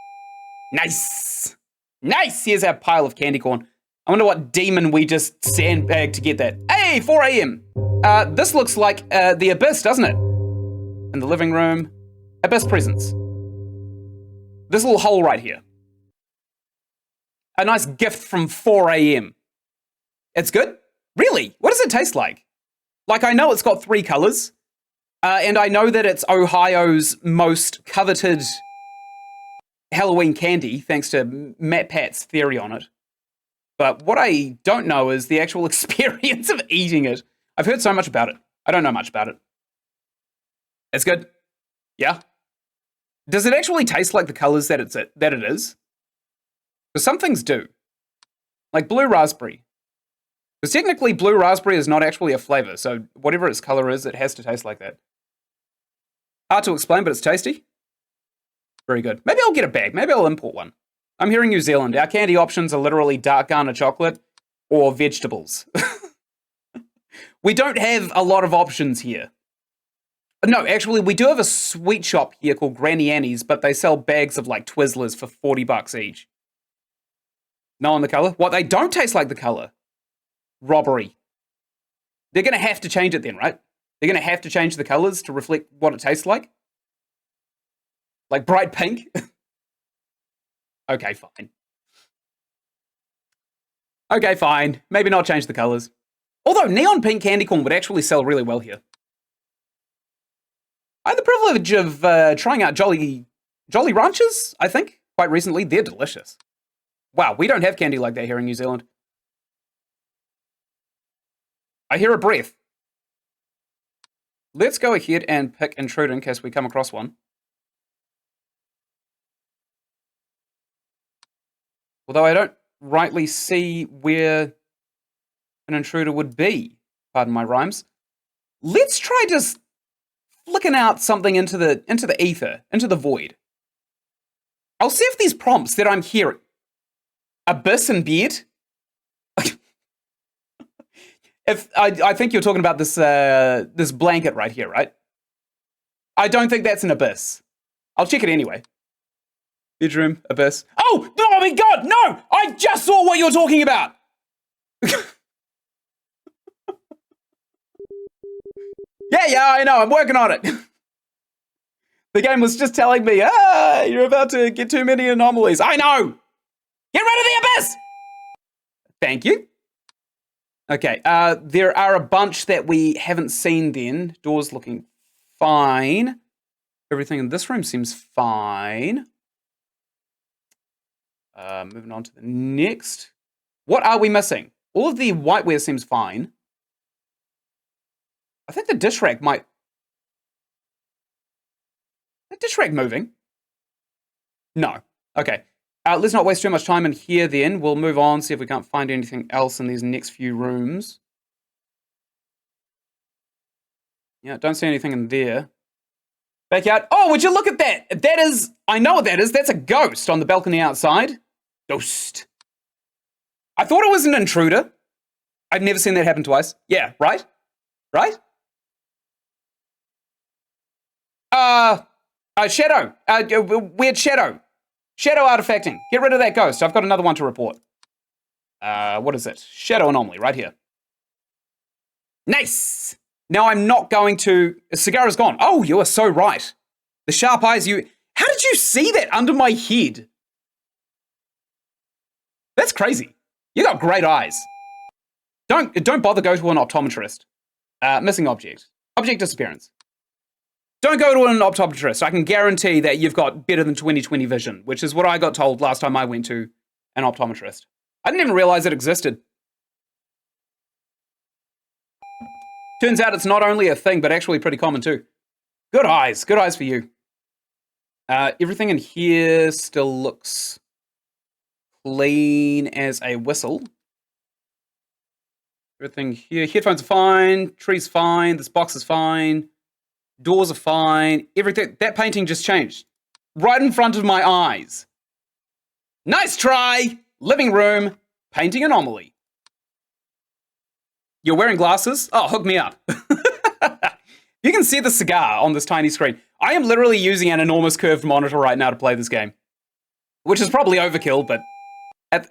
Nice! Nice! Here's our pile of candy corn. I wonder what demon we just sandbagged to get that. Hey, 4 a.m. This looks like the Abyss, doesn't it? In the living room. Abyss presents. This little hole right here. A nice gift from 4 a.m. It's good? Really? What does it taste like? Like, I know it's got 3 colors. And I know that it's Ohio's most coveted Halloween candy, thanks to Matt Pat's theory on it. But what I don't know is the actual experience of eating it. I've heard so much about it. I don't know much about it. It's good. Yeah. Does it actually taste like the colors that it is? Because some things do. Like blue raspberry. Because technically blue raspberry is not actually a flavor, so whatever its color is, it has to taste like that. Hard to explain, but it's tasty. Very good. Maybe I'll get a bag. Maybe I'll import one. I'm here in New Zealand. Our candy options are literally dark Ghana chocolate or vegetables. We don't have a lot of options here. No, actually, we do have a sweet shop here called Granny Annie's, but they sell bags of like Twizzlers for $40 each. No on the color? What, they don't taste like the color? Robbery. They're going to have to change it then, right? They're going to have to change the colors to reflect what it tastes like? Like bright pink? Okay, fine. Okay, fine. Maybe not change the colors. Although neon pink candy corn would actually sell really well here. I had the privilege of trying out Jolly Ranchers, I think, quite recently. They're delicious. Wow, we don't have candy like that here in New Zealand. I hear a breath. Let's go ahead and pick intruder in case we come across one. Although I don't rightly see where an intruder would be. Pardon my rhymes. Let's try just flicking out something into the ether, into the void. I'll see if these prompts that I'm hearing. Abyss and beard? If I think you're talking about this blanket right here, right? I don't think that's an abyss. I'll check it anyway. Bedroom, abyss. Oh my God, no! I just saw what you're talking about! Yeah, I know, I'm working on it. The game was just telling me, you're about to get too many anomalies. I know! Get rid of the abyss! Thank you. Okay, there are a bunch that we haven't seen then. Doors looking fine. Everything in this room seems fine. Moving on to the next. What are we missing? All of the whiteware seems fine. I think the dish rack might... The dish rack moving? No. Okay. Let's not waste too much time in here then. We'll move on, see if we can't find anything else in these next few rooms. Yeah, don't see anything in there. Backyard. Oh, would you look at that? That is... I know what that is. That's a ghost on the balcony outside. Ghost. I thought it was an intruder. I've never seen that happen twice. Yeah, right? Right? Shadow. Weird shadow. Shadow artifacting. Get rid of that ghost. I've got another one to report. What is it? Shadow anomaly, right here. Nice! Now I'm not going to... Cigar is gone. Oh, you are so right. The sharp eyes you... How did you see that under my head? That's crazy. You got great eyes. Don't bother go to an optometrist. Missing object. Object disappearance. Don't go to an optometrist. I can guarantee that you've got better than 20/20 vision, which is what I got told last time I went to an optometrist. I didn't even realize it existed. Turns out it's not only a thing, but actually pretty common too. Good eyes for you. Everything in here still looks clean as a whistle. Everything here, headphones are fine, tree's fine, this box is fine, doors are fine, everything. That painting just changed. Right in front of my eyes. Nice try! Living room, painting anomaly. You're wearing glasses? Oh, hook me up. You can see the cigar on this tiny screen. I am literally using an enormous curved monitor right now to play this game. Which is probably overkill, but at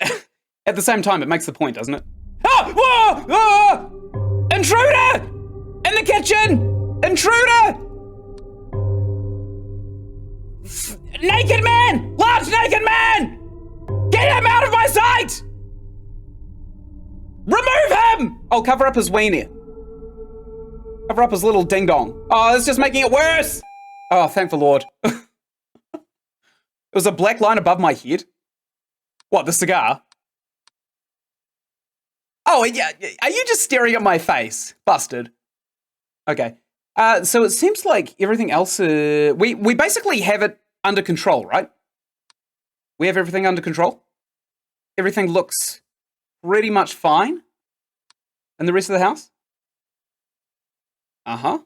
the same time, it makes the point, doesn't it? Oh! Whoa! Oh! Intruder! In the kitchen! Intruder! Naked man! Large naked man! Get him out of my sight! Remove him! I'll cover up his weenie. Cover up his little ding-dong. Oh, it's just making it worse! Oh, thank the Lord. There was a black line above my head. What, the cigar? Oh, yeah. Are you just staring at my face? Busted. Okay. So it seems like everything else... we basically have it under control, right? We have everything under control. Everything looks pretty much fine. And the rest of the house? Uh-huh.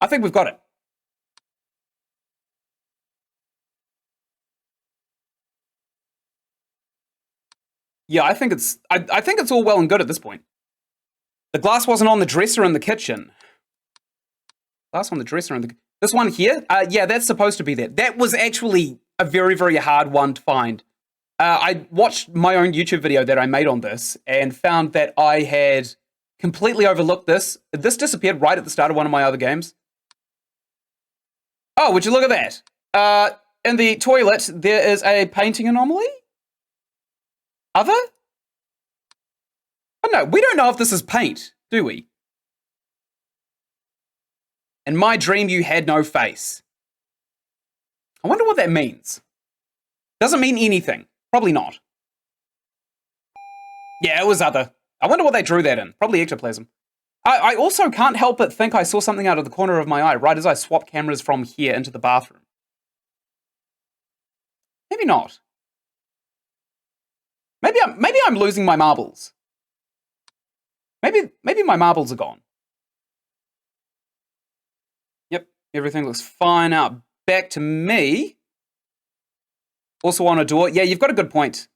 I think we've got it. Yeah, I think it's all well and good at this point. The glass wasn't on the dresser in the kitchen. Glass on the dresser in the... This one here? Yeah, that's supposed to be there. That was actually a very, very hard one to find. I watched my own YouTube video that I made on this and found that I had completely overlooked this. This disappeared right at the start of one of my other games. Oh, would you look at that? In the toilet, there is a painting anomaly? Other? Oh no, we don't know if this is paint, do we? In my dream, you had no face. I wonder what that means. Doesn't mean anything. Probably not. Yeah, it was other. I wonder what they drew that in. Probably ectoplasm. I also can't help but think I saw something out of the corner of my eye right as I swapped cameras from here into the bathroom. Maybe not. Maybe I'm losing my marbles. Maybe my marbles are gone. Everything looks fine out back to me. Also on a door. Yeah, you've got a good point.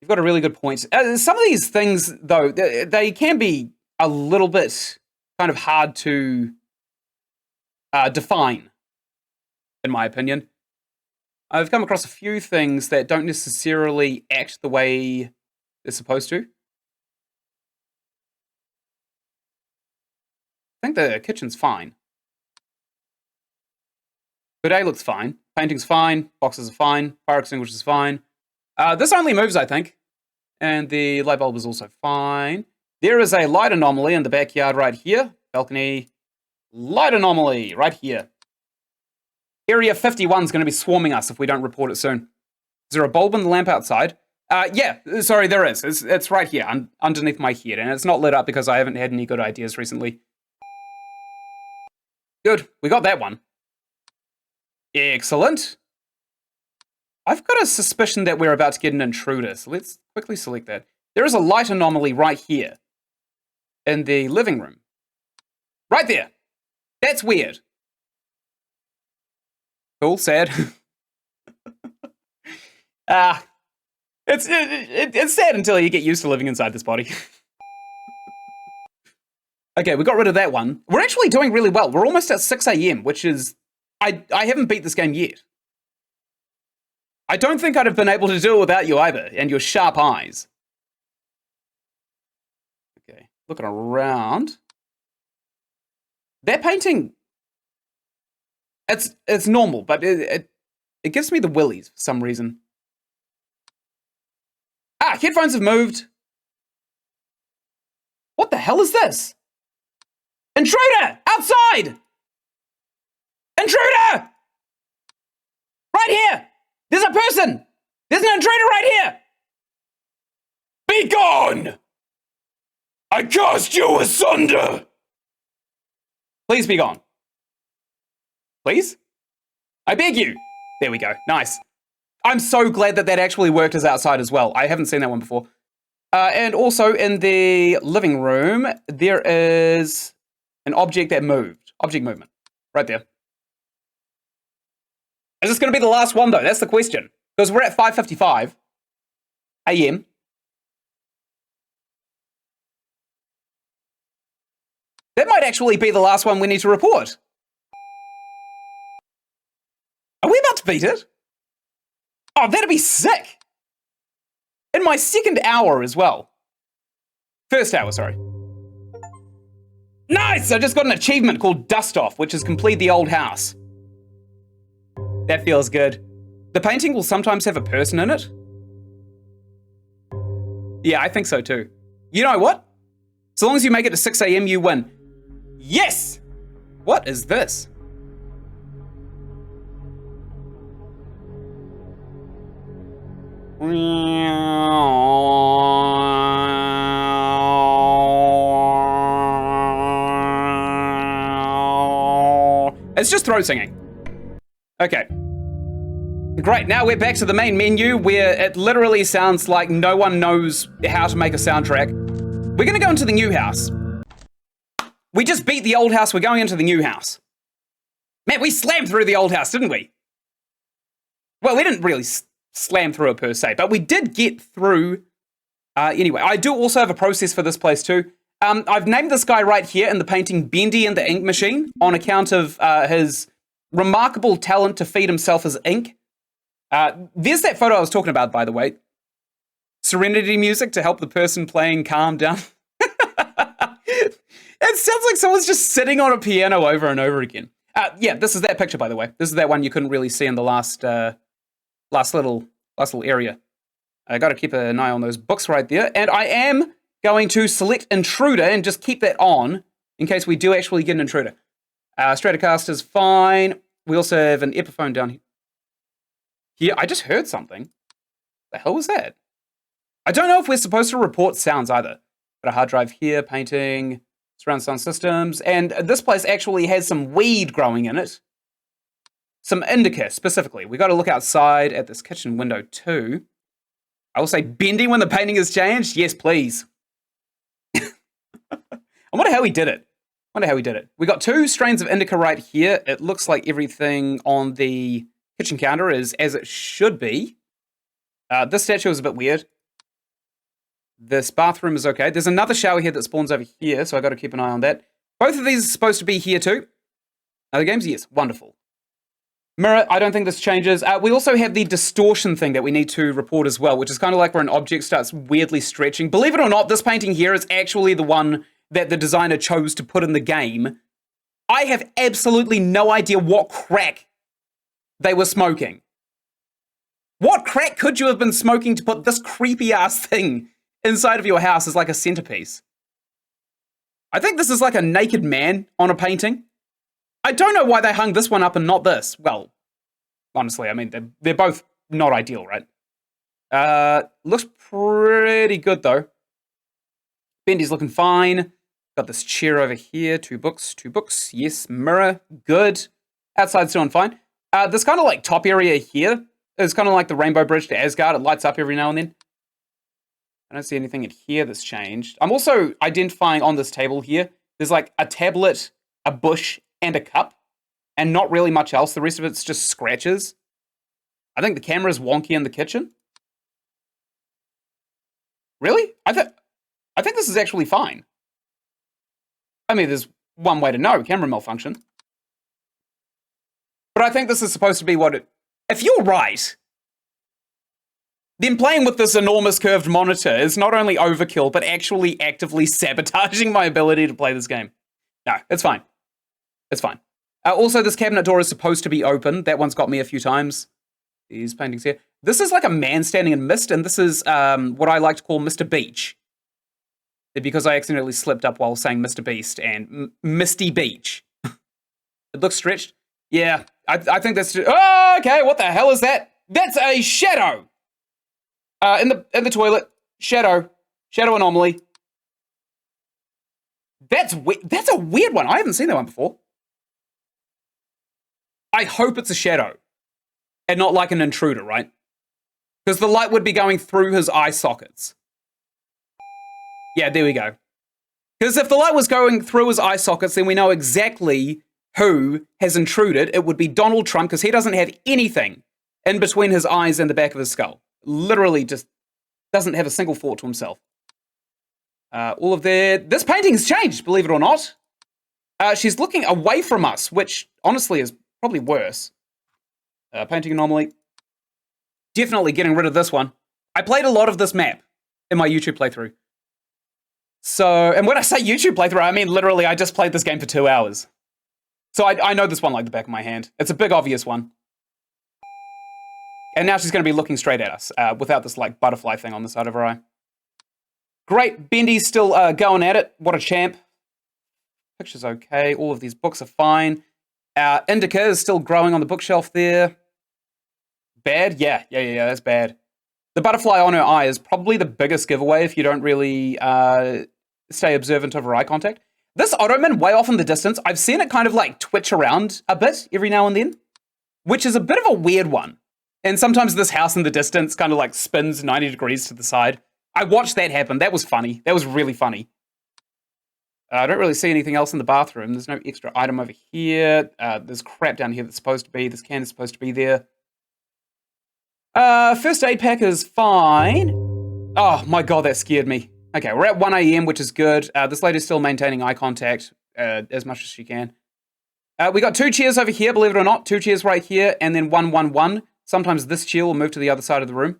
You've got a really good point. Some of these things, though, they can be a little bit kind of hard to define, in my opinion. I've come across a few things that don't necessarily act the way they're supposed to. I think the kitchen's fine. Bidet looks fine. Painting's fine. Boxes are fine. Fire extinguisher's fine. This only moves, I think. And the light bulb is also fine. There is a light anomaly in the backyard right here. Balcony. Light anomaly right here. Area 51 is going to be swarming us if we don't report it soon. Is there a bulb in the lamp outside? Yeah, sorry, there is. It's right here, underneath my head. And it's not lit up because I haven't had any good ideas recently. Good, we got that one. Excellent. I've got a suspicion that we're about to get an intruder, so let's quickly select that. There is a light anomaly right here in the living room. Right there. That's weird. Cool, sad. It's sad until you get used to living inside this body. Okay, we got rid of that one. We're actually doing really well. We're almost at 6 a.m., which is... I haven't beat this game yet. I don't think I'd have been able to do it without you either, and your sharp eyes. Okay, looking around. That painting... It's normal, but it gives me the willies for some reason. Ah, headphones have moved. What the hell is this? Intruder! Outside! Intruder! Right here! There's a person! There's an intruder right here! Be gone! I cast you asunder! Please be gone. Please? I beg you. There we go. Nice. I'm so glad that that actually worked as outside as well. I haven't seen that one before. And also in the living room, there is an object that moved. Object movement. Right there. Is this going to be the last one, though? That's the question. Because we're at 5:55 a.m. That might actually be the last one we need to report. Are we about to beat it? Oh, that'd be sick. In my second hour as well. First hour, sorry. Nice! I just got an achievement called Dust Off, which is complete the old house. That feels good. The painting will sometimes have a person in it. Yeah, I think so too. You know what? So long as you make it to 6 a.m., you win. Yes! What is this? It's just throat singing. Okay. Great, now we're back to the main menu where it literally sounds like no one knows how to make a soundtrack. We're gonna go into the new house. We just beat the old house, we're going into the new house. Man, we slammed through the old house, didn't we? Well, we didn't really slam through it per se, but we did get through. Anyway, I do also have a process for this place too. I've named this guy right here in the painting Bendy and the Ink Machine on account of his remarkable talent to feed himself as ink. There's that photo I was talking about, by the way. Serenity music to help the person playing calm down. It sounds like someone's just sitting on a piano over and over again. Yeah, this is that picture, by the way. This is that one you couldn't really see in the last little area. I got to keep an eye on those books right there. And I am going to select Intruder and just keep that on in case we do actually get an intruder. Stratocaster is fine. We also have an Epiphone down here. Here, I just heard something. The hell was that? I don't know if we're supposed to report sounds either. Got a hard drive here, painting, surround sound systems, and this place actually has some weed growing in it. Some indica, specifically. We got to look outside at this kitchen window too. I will say Bendy when the painting has changed. Yes, please. I wonder how he did it. Wonder how we did it. We got 2 strains of indica right here. It looks like everything on the kitchen counter is as it should be. This statue is a bit weird. This bathroom is okay. There's another shower here that spawns over here, so I got to keep an eye on that. Both of these are supposed to be here too. Other games? Yes. Wonderful. Mirror, I don't think this changes. We also have the distortion thing that we need to report as well, which is kind of like where an object starts weirdly stretching. Believe it or not, this painting here is actually the one that the designer chose to put in the game. I have absolutely no idea what crack they were smoking. What crack could you have been smoking to put this creepy-ass thing inside of your house as like a centerpiece? I think this is like a naked man on a painting. I don't know why they hung this one up and not this. Well, honestly, I mean, they're both not ideal, right? Looks pretty good, though. Bendy's looking fine. Got this chair over here. 2 books, 2 books. Yes, mirror, good. Outside's doing fine. This kind of like top area here is kind of like the Rainbow Bridge to Asgard. It lights up every now and then. I don't see anything in here that's changed. I'm also identifying on this table here, there's like a tablet, a bush, and a cup, and not really much else. The rest of it's just scratches. I think the camera's wonky in the kitchen. Really? I think this is actually fine. I mean, there's one way to know, camera malfunction. But I think this is supposed to be what it... If you're right, then playing with this enormous curved monitor is not only overkill, but actually actively sabotaging my ability to play this game. No, it's fine. It's fine. Also, this cabinet door is supposed to be open. That one's got me a few times. These paintings here. This is like a man standing in mist, and this is what I like to call Mr. Beach. Because I accidentally slipped up while saying Mr. Beast and Misty Beach. It looks stretched. Yeah, I think that's... Oh, okay, what the hell is that? That's a shadow! In the toilet. Shadow. Shadow anomaly. That's a weird one. I haven't seen that one before. I hope it's a shadow and not like an intruder, right? Because the light would be going through his eye sockets. Yeah, there we go. Because if the light was going through his eye sockets, then we know exactly who has intruded. It would be Donald Trump, because he doesn't have anything in between his eyes and the back of his skull. Literally just doesn't have a single thought to himself. All of their... This painting's changed, believe it or not. She's looking away from us, which honestly is probably worse. Painting anomaly. Definitely getting rid of this one. I played a lot of this map in my YouTube playthrough. So, and when I say YouTube playthrough, I mean literally I just played this game for 2 hours. So I know this one like the back of my hand. It's a big obvious one. And now she's going to be looking straight at us without this like butterfly thing on the side of her eye. Great, Bendy's still going at it. What a champ. Picture's okay. All of these books are fine. Indica is still growing on the bookshelf there. Bad? Yeah, that's bad. The butterfly on her eye is probably the biggest giveaway if you don't really stay observant of her eye contact. This ottoman way off in the distance, I've seen it kind of like twitch around a bit every now and then, which is a bit of a weird one. And sometimes this house in the distance kind of like spins 90 degrees to the side. I watched that happen. That was funny. That was really funny. I don't really see anything else in the bathroom. There's no extra item over here. There's crap down here that's supposed to be. This can is supposed to be there. First aid pack is fine. Oh my god, that scared me. Okay, we're at 1 AM, which is good. This lady's still maintaining eye contact as much as she can. We got 2 chairs over here, believe it or not. 2 chairs right here, and then 1, 1, 1. Sometimes this chair will move to the other side of the room.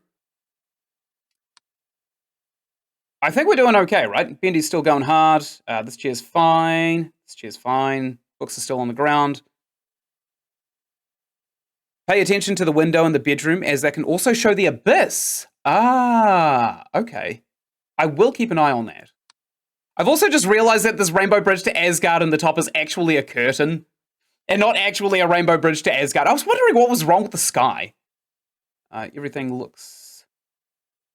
I think we're doing okay, right? Bendy's still going hard. This chair's fine. This chair's fine. Books are still on the ground. Pay attention to the window in the bedroom, as that can also show the abyss. Ah, okay. I will keep an eye on that. I've also just realized that this rainbow bridge to Asgard in the top is actually a curtain, and not actually a rainbow bridge to Asgard. I was wondering what was wrong with the sky. Everything looks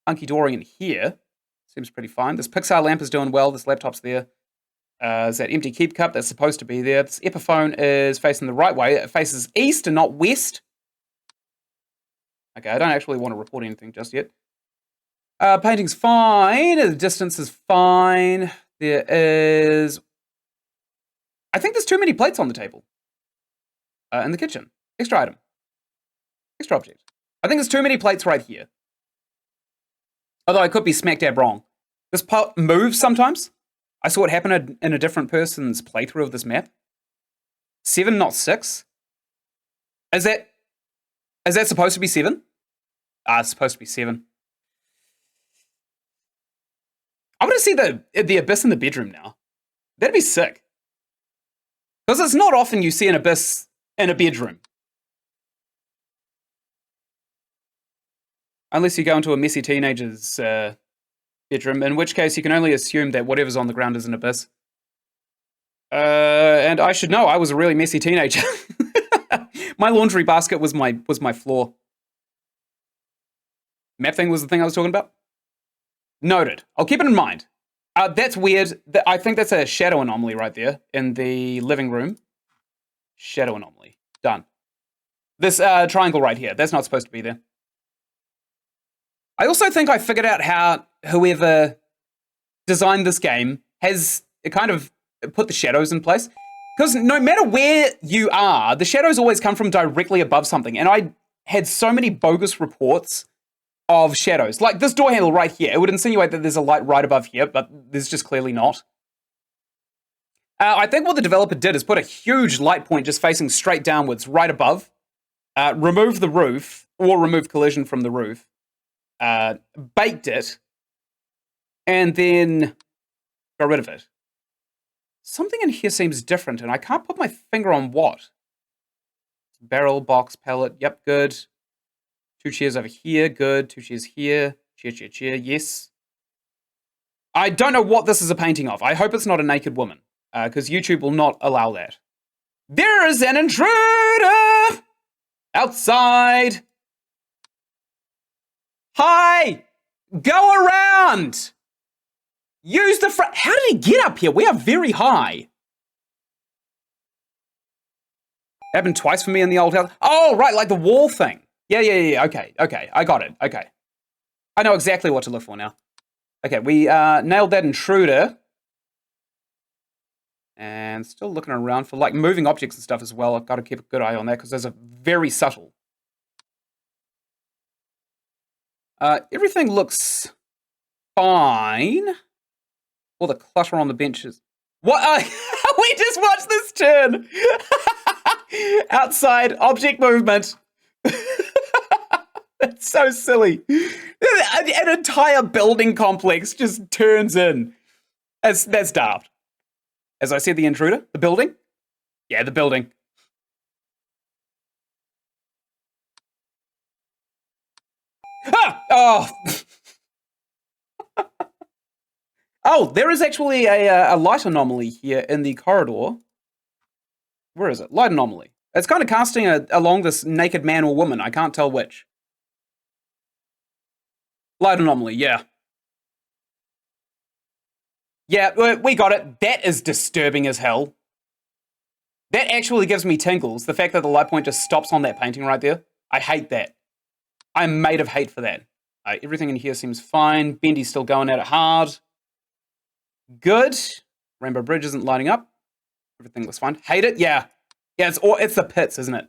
hunky-dory in here. Seems pretty fine. This Pixar lamp is doing well. This laptop's there. There's that empty keep cup that's supposed to be there. This Epiphone is facing the right way. It faces east and not west. Okay, I don't actually want to report anything just yet. Painting's fine. The distance is fine. There is I think there's too many plates on the table. In the kitchen. Extra item. Extra object. I think there's too many plates right here. Although I could be smack dab wrong. This pot moves sometimes. I saw it happen in a different person's playthrough of this map. 7, not 6. Is that supposed to be 7? It's supposed to be 7. I want to see the abyss in the bedroom now. That'd be sick. Because it's not often you see an abyss in a bedroom. Unless you go into a messy teenager's bedroom, in which case you can only assume that whatever's on the ground is an abyss. And I should know, I was a really messy teenager. My laundry basket was my floor. Map thing was the thing I was talking about? Noted. I'll keep it in mind. That's weird. I think that's a shadow anomaly right there in the living room. Shadow anomaly. Done. This triangle right here, that's not supposed to be there. I also think I figured out how whoever designed this game has kind of put the shadows in place. Because no matter where you are, the shadows always come from directly above something. And I had so many bogus reports of shadows. Like this door handle right here. It would insinuate that there's a light right above here, but there's just clearly not. I think what the developer did is put a huge light point just facing straight downwards right above. Remove the roof, or remove collision from the roof. Baked it, and then got rid of it. Something in here seems different, and I can't put my finger on what. Barrel, box, pallet, yep, good. 2 chairs over here, good. 2 chairs here, chair, yes. I don't know what this is a painting of. I hope it's not a naked woman, because YouTube will not allow that. There is an intruder! Outside! Hi! Go around! Use the front. How did he get up here? We are very high. Happened twice for me in the old house. Oh, right, like the wall thing. Yeah. Okay. I got it. Okay. I know exactly what to look for now. Okay, we nailed that intruder. And still looking around for like moving objects and stuff as well. I've got to keep a good eye on that because those are very subtle. Everything looks fine. All the clutter on the benches. What? We just watched this turn. Outside, object movement. That's so silly. An entire building complex just turns in. That's daft. As I said, the intruder? The building? Yeah, the building. Ah! Oh! Oh, there is actually a light anomaly here in the corridor. Where is it? Light anomaly. It's kind of casting along this naked man or woman. I can't tell which. Light anomaly, yeah. Yeah, we got it. That is disturbing as hell. That actually gives me tingles. The fact that the light point just stops on that painting right there. I hate that. I'm made of hate for that. Everything in here seems fine. Bendy's still going at it hard. Good. Rainbow Bridge isn't lighting up. Everything looks fine. Hate it? Yeah. Yeah, it's the pits, isn't it?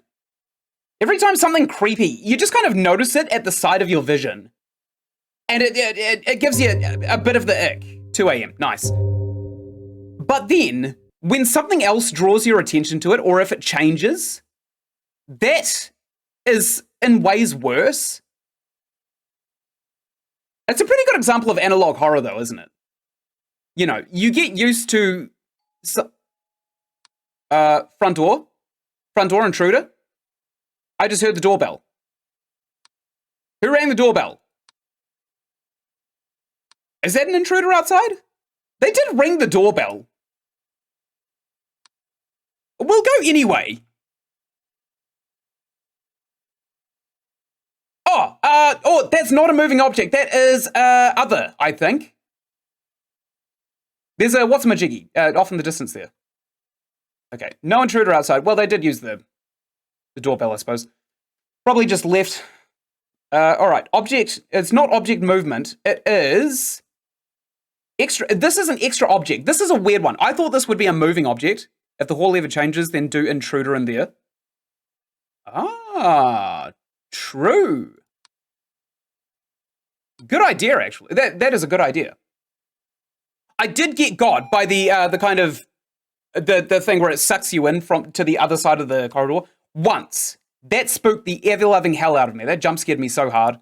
Every time something creepy, you just kind of notice it at the side of your vision. And it gives you a bit of the ick. 2 a.m. Nice. But then, when something else draws your attention to it, or if it changes, that is in ways worse. It's a pretty good example of analog horror, though, isn't it? You know, you get used to front door intruder. I just heard the doorbell. Who rang the doorbell? Is that an intruder outside? They did ring the doorbell. We'll go anyway. Oh, that's not a moving object. That is other, I think. There's a what's-my-jiggy off in the distance there. Okay, no intruder outside. Well, they did use the doorbell, I suppose. Probably just left. All right, object. It's not object movement. It is extra. This is an extra object. This is a weird one. I thought this would be a moving object. If the hall ever changes, then do intruder in there. Ah, true. Good idea, actually. That is a good idea. I did get got by the kind of the thing where it sucks you in from to the other side of the corridor once. That spooked the ever-loving hell out of me. That jump scared me so hard.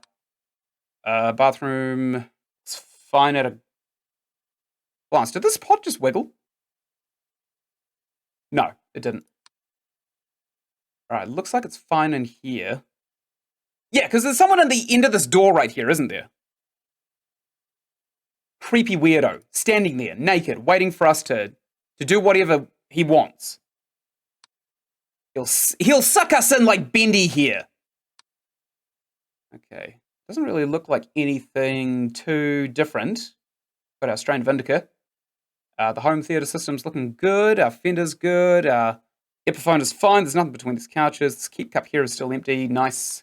Bathroom. It's fine at a glance. Did this pod just wiggle? No, it didn't. Alright, looks like it's fine in here. Yeah, because there's someone at the end of this door right here, isn't there? Creepy weirdo, standing there, naked, waiting for us to do whatever he wants. He'll suck us in like Bendy here. Okay. Doesn't really look like anything too different. Got our strained Vindica. The home theater system's looking good. Our fender's good. Our Epiphone is fine. There's nothing between these couches. This keep cup here is still empty. Nice.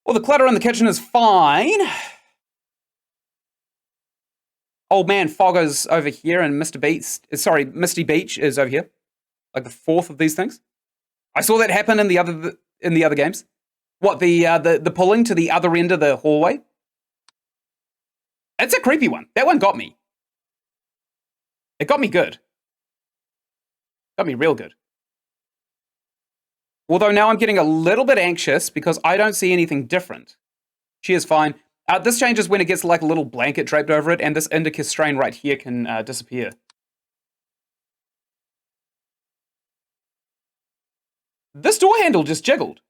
All the clutter in the kitchen is fine. Old Man Fogger's over here, and Misty Beach is over here. Like the fourth of these things. I saw that happen in the other games. What, the pulling to the other end of the hallway? It's a creepy one. That one got me. It got me good. Got me real good. Although now I'm getting a little bit anxious because I don't see anything different. She is fine. This changes when it gets like a little blanket draped over it, and this indica strain right here can disappear. This door handle just jiggled.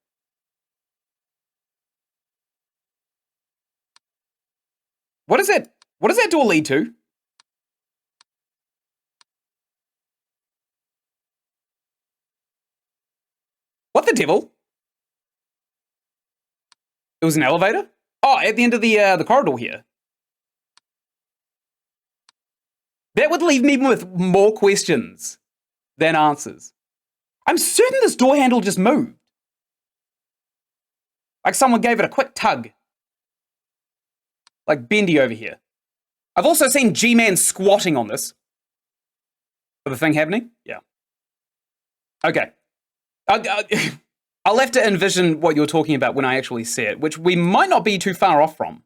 What is it? What does that door lead to? What the devil? It was an elevator? Oh, at the end of the corridor here. That would leave me with more questions than answers. I'm certain this door handle just moved. Like someone gave it a quick tug. Like Bendy over here. I've also seen G-Man squatting on this. For the thing happening? Yeah. Okay. I'll have to envision what you're talking about when I actually see it, which we might not be too far off from.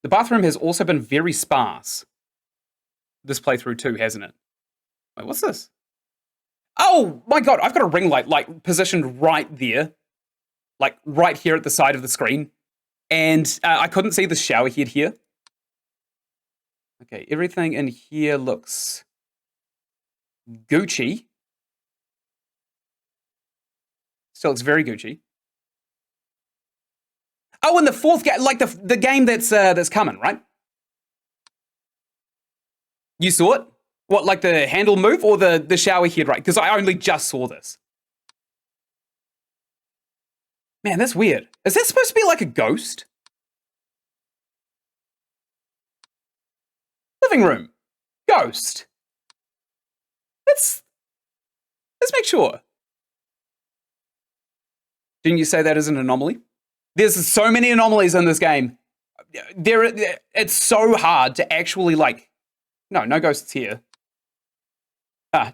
The bathroom has also been very sparse. This playthrough too, hasn't it? Wait, what's this? Oh my god, I've got a ring light like positioned right there. Like right here at the side of the screen. And I couldn't see the shower head here. Okay, everything in here looks Gucci. Still looks very Gucci. Oh, and the fourth game, like the game that's coming, right? You saw it? What, like the handle move or the shower head, right? Because I only just saw this. Man, that's weird. Is that supposed to be like a ghost? Living room. Ghost. Let's make sure. Didn't you say that is an anomaly? There's so many anomalies in this game. It's so hard to actually like... No ghosts here.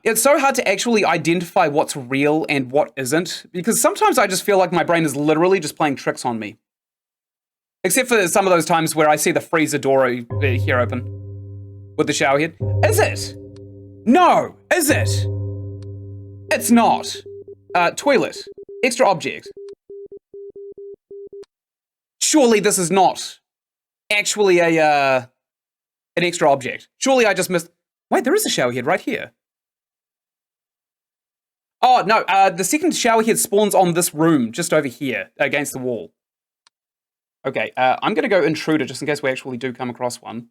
It's so hard to actually identify what's real and what isn't, because sometimes I just feel like my brain is literally just playing tricks on me. Except for some of those times where I see the freezer door here open with the shower head. Is it? No, is it? It's not. Toilet. Extra object. Surely this is not actually an extra object. Surely I just missed... Wait, there is a shower head right here. Oh, no, the second shower head spawns on this room, just over here, against the wall. Okay, I'm going to go intruder, just in case we actually do come across one.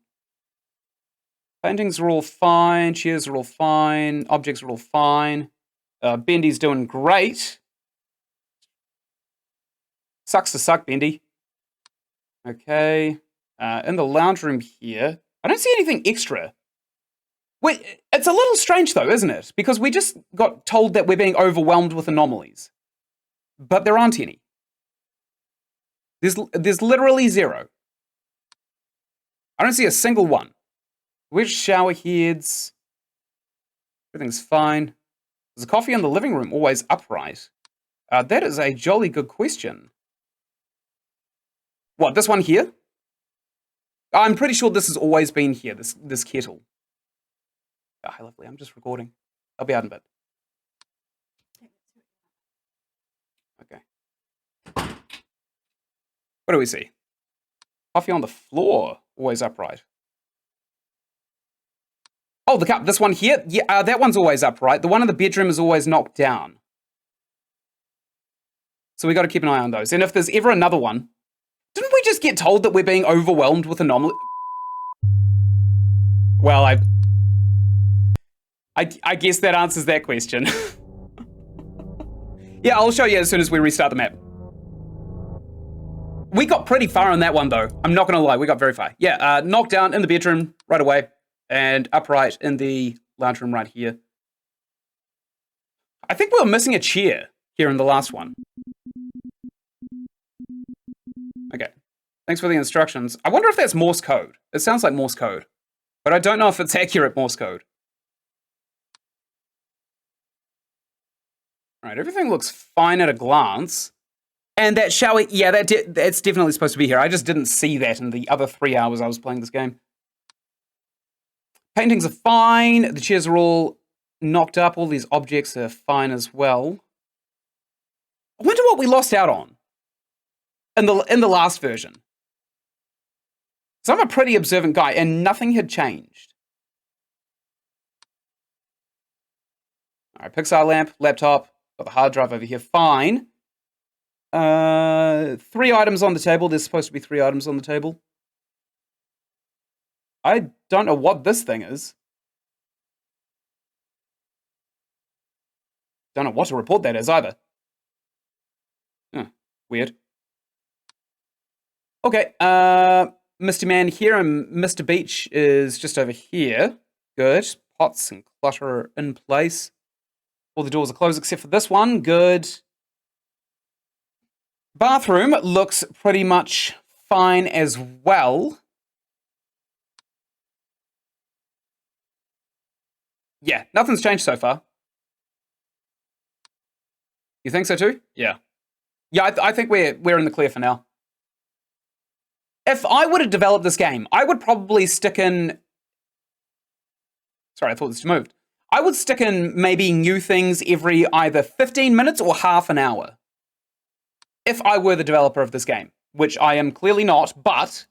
Paintings are all fine, chairs are all fine, objects are all fine. Bendy's doing great. Sucks to suck, Bendy. Okay, in the lounge room here, I don't see anything extra. Wait, it's a little strange though, isn't it? Because we just got told that we're being overwhelmed with anomalies. But there aren't any. There's literally zero. I don't see a single one. Where's shower heads? Everything's fine. Is the coffee in the living room always upright? That is a jolly good question. What, this one here? I'm pretty sure this has always been here, this kettle. Oh, hi, lovely. I'm just recording. I'll be out in a bit. Okay. What do we see? Coffee on the floor, always upright. Oh, the cup. This one here? Yeah, that one's always upright. The one in the bedroom is always knocked down. So we got to keep an eye on those. And if there's ever another one, didn't we just get told that we're being overwhelmed with anomalies? Well, I guess that answers that question. Yeah, I'll show you as soon as we restart the map. We got pretty far on that one, though. I'm not going to lie. We got very far. Yeah, knocked down in the bedroom right away. And upright in the lounge room right here. I think we were missing a chair here in the last one. Okay. Thanks for the instructions. I wonder if that's Morse code. It sounds like Morse code. But I don't know if it's accurate Morse code. All right, everything looks fine at a glance. And that shower, yeah, that's definitely supposed to be here. I just didn't see that in the other 3 hours I was playing this game. Paintings are fine. The chairs are all knocked up. All these objects are fine as well. I wonder what we lost out on in the last version. So I'm a pretty observant guy, and nothing had changed. All right, Pixar lamp, laptop, got the hard drive over here. Fine. 3 items on the table. There's supposed to be 3 items on the table. I don't know what this thing is. Don't know what to report that as either. Weird. Okay, Mr. Man here and Mr. Beach is just over here. Good. Pots and clutter in place. All the doors are closed except for this one. Good. Bathroom looks pretty much fine as well. Yeah, nothing's changed so far. You think so too? Yeah. Yeah, I think we're in the clear for now. If I were to develop this game, I would probably stick in... Sorry, I thought this moved. I would stick in maybe new things every either 15 minutes or half an hour. If I were the developer of this game, which I am clearly not, but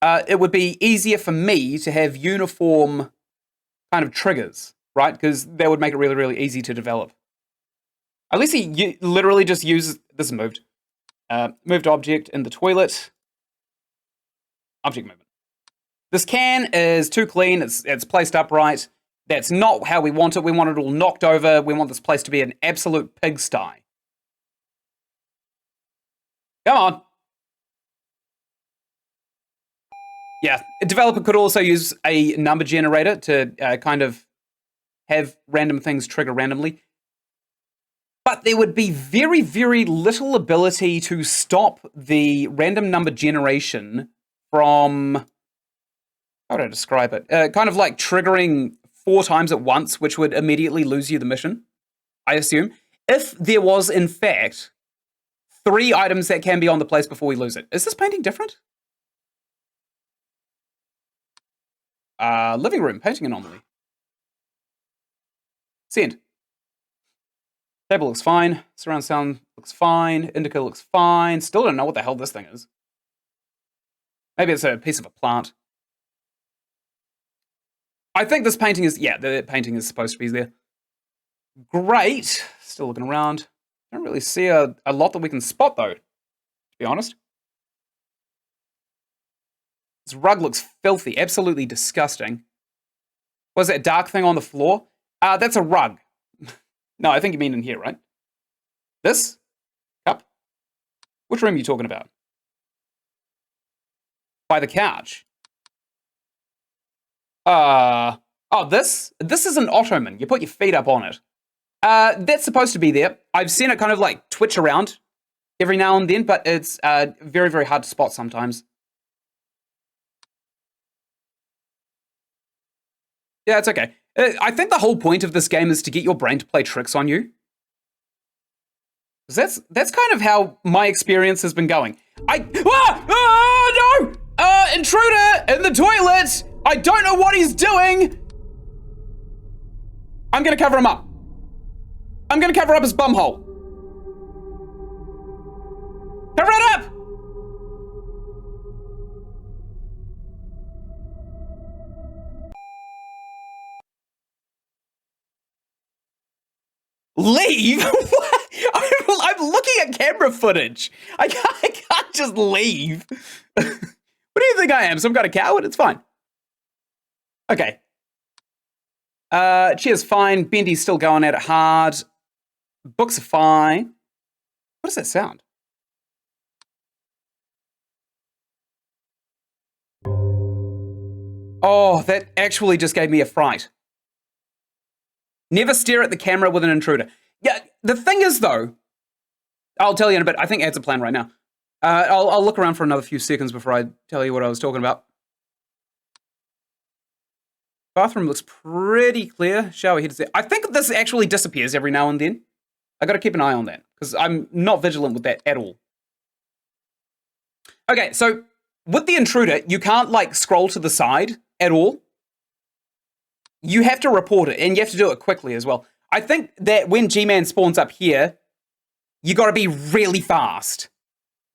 it would be easier for me to have uniform kind of triggers, right? Because that would make it really, really easy to develop. At least he literally just uses... This is moved. Moved object in the toilet. Object movement. This can is too clean. It's placed upright. That's not how we want it. We want it all knocked over. We want this place to be an absolute pigsty. Come on. Yeah, a developer could also use a number generator to kind of have random things trigger randomly. But there would be very, very little ability to stop the random number generation from... How would I describe it? Kind of like triggering 4 times at once, which would immediately lose you the mission, I assume. If there was, in fact, 3 items that can be on the place before we lose it. Is this painting different? Living room, painting anomaly. Send. Table looks fine. Surround sound looks fine. Indica looks fine. Still don't know what the hell this thing is. Maybe it's a piece of a plant. I think this painting is... Yeah, the painting is supposed to be there. Great. Still looking around. Don't really see a lot that we can spot, though, to be honest. This rug looks filthy. Absolutely disgusting. Was that dark thing on the floor? That's a rug. No, I think you mean in here, right? This? Cup? Which room are you talking about? By the couch. Oh, this? This is an ottoman. You put your feet up on it. That's supposed to be there. I've seen it kind of like twitch around every now and then, but it's very, very hard to spot sometimes. Yeah, it's okay. I think the whole point of this game is to get your brain to play tricks on you. That's kind of how my experience has been going. No! Intruder in the toilet! I don't know what he's doing! I'm gonna cover him up. I'm gonna cover up his bumhole. Cover it up! Leave? What? I'm looking at camera footage. I can't just leave. What do you think I am? Some kind of coward? It's fine. Okay. Cheers, fine. Bendy's still going at it hard. Books are fine. What does that sound? Oh, that actually just gave me a fright. Never stare at the camera with an intruder. Yeah, the thing is, though, I'll tell you in a bit. I think Ad's a plan right now. I'll look around for another few seconds before I tell you what I was talking about. Bathroom looks pretty clear. Shower head is there. I think this actually disappears every now and then. I got to keep an eye on that because I'm not vigilant with that at all. Okay, so with the intruder, you can't like scroll to the side at all. You have to report it, and you have to do it quickly as well. I think that when G-Man spawns up here, you got to be really fast.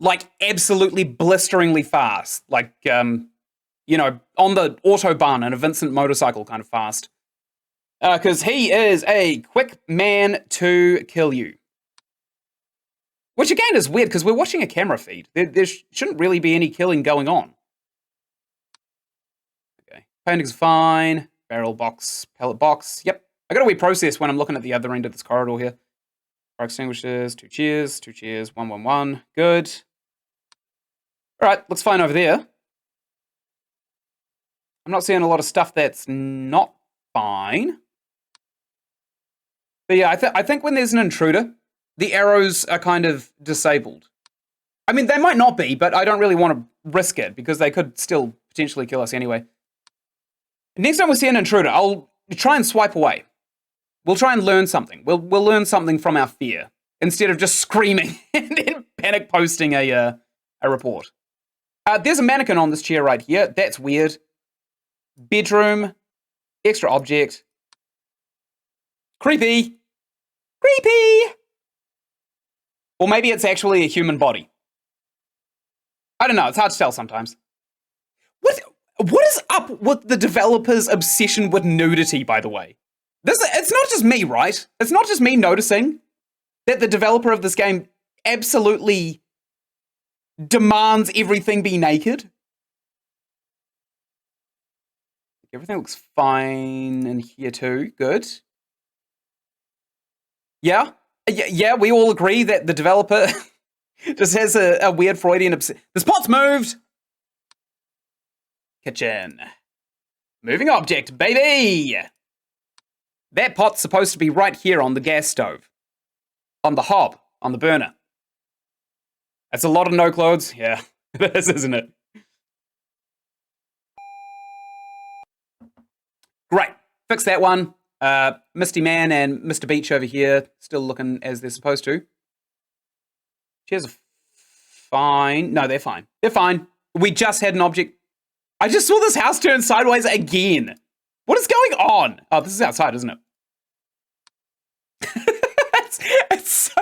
Like, absolutely blisteringly fast. Like, you know, on the Autobahn in a Vincent motorcycle kind of fast. Because he is a quick man to kill you. Which, again, is weird, because we're watching a camera feed. There shouldn't really be any killing going on. Okay. Painting's fine. Barrel box, pellet box. Yep. I got a wee process when I'm looking at the other end of this corridor here. Fire extinguishers, 2 cheers, 111. Good. All right, looks fine over there. I'm not seeing a lot of stuff that's not fine. But yeah, I think when there's an intruder, the arrows are kind of disabled. I mean, they might not be, but I don't really want to risk it because they could still potentially kill us anyway. Next time we see an intruder, I'll try and swipe away. We'll try and learn something. We'll learn something from our fear instead of just screaming and then panic posting a report. There's a mannequin on this chair right here. That's weird. Bedroom. Extra object. Creepy. Creepy. Or maybe it's actually a human body. I don't know. It's hard to tell sometimes. What is up with the developer's obsession with nudity, by the way? It's not just me, right? It's not just me noticing that the developer of this game absolutely demands everything be naked. Everything looks fine in here too. Good. Yeah, we all agree that the developer just has a weird Freudian obsession. The spot's moved! Kitchen. Moving object, baby! That pot's supposed to be right here on the gas stove. On the hob, on the burner. That's a lot of no clothes. Yeah, it is, isn't it? Great. Fix that one. Misty Man and Mr. Beach over here, still looking as they're supposed to. Chairs are fine. No, they're fine. They're fine. We just had an object. I just saw this house turn sideways again. What is going on? Oh, this is outside, isn't it? it's so...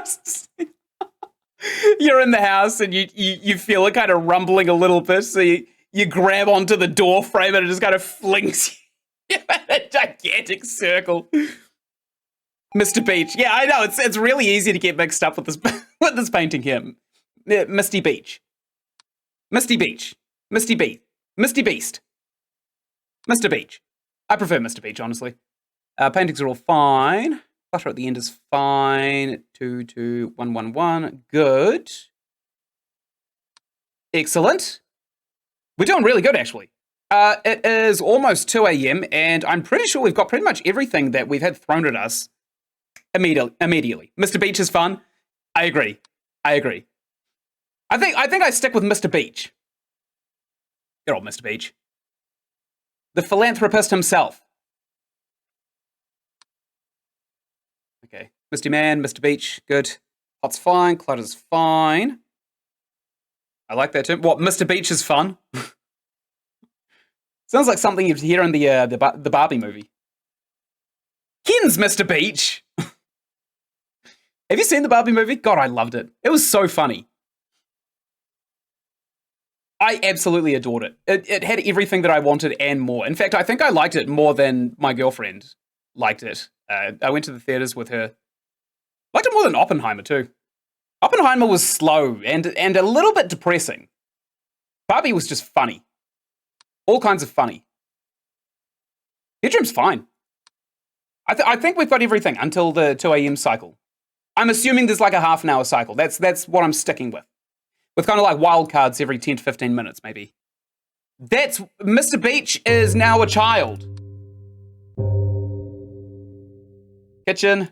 You're in the house and you feel it kind of rumbling a little bit, so you grab onto the door frame and it just kind of flings you in a gigantic circle. Mr. Beach. Yeah, I know. It's really easy to get mixed up with this with this painting here. Misty Beach. Misty Beach. Misty Beach. Misty Beast. Mr. Beach. I prefer Mr. Beach, honestly. Paintings are all fine. Clutter at the end is fine. 22111. Good. Excellent. We're doing really good, actually. It is almost 2 a.m. and I'm pretty sure we've got pretty much everything that we've had thrown at us immediately. Mr. Beach is fun. I agree. I think I stick with Mr. Beach. Good old Mr. Beach. The philanthropist himself. Misty Man, Mr. Beach, good. Hot's fine, clutter's fine. I like that term. What, Mr. Beach is fun? Sounds like something you'd hear in the Barbie movie. Ken's Mr. Beach! Have you seen the Barbie movie? God, I loved it. It was so funny. I absolutely adored it. It had everything that I wanted and more. In fact, I think I liked it more than my girlfriend liked it. I went to the theaters with her. Liked it more than Oppenheimer, too. Oppenheimer was slow and a little bit depressing. Barbie was just funny. All kinds of funny. Bedroom's fine. I think we've got everything until the 2 a.m. cycle. I'm assuming there's like a half an hour cycle. That's what I'm sticking with. With kind of like wild cards every 10 to 15 minutes, maybe. That's Mr. Beach is now a child. Kitchen.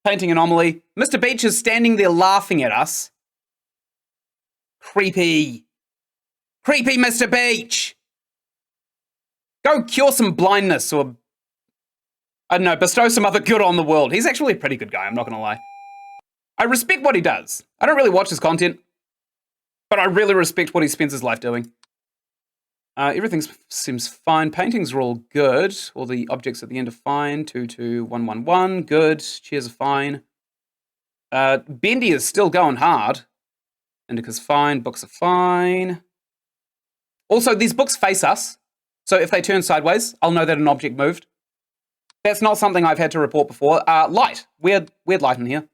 Painting anomaly. Mr. Beach is standing there laughing at us. Creepy. Creepy Mr. Beach. Go cure some blindness or, I don't know, bestow some other good on the world. He's actually a pretty good guy, I'm not going to lie. I respect what he does. I don't really watch his content, but I really respect what he spends his life doing. Everything seems fine. Paintings are all good. All the objects at the end are fine. 22111, good. Chairs are fine. Bendy is still going hard. Indica's fine. Books are fine. Also, these books face us, so if they turn sideways, I'll know that an object moved. That's not something I've had to report before. Light. Weird light in here.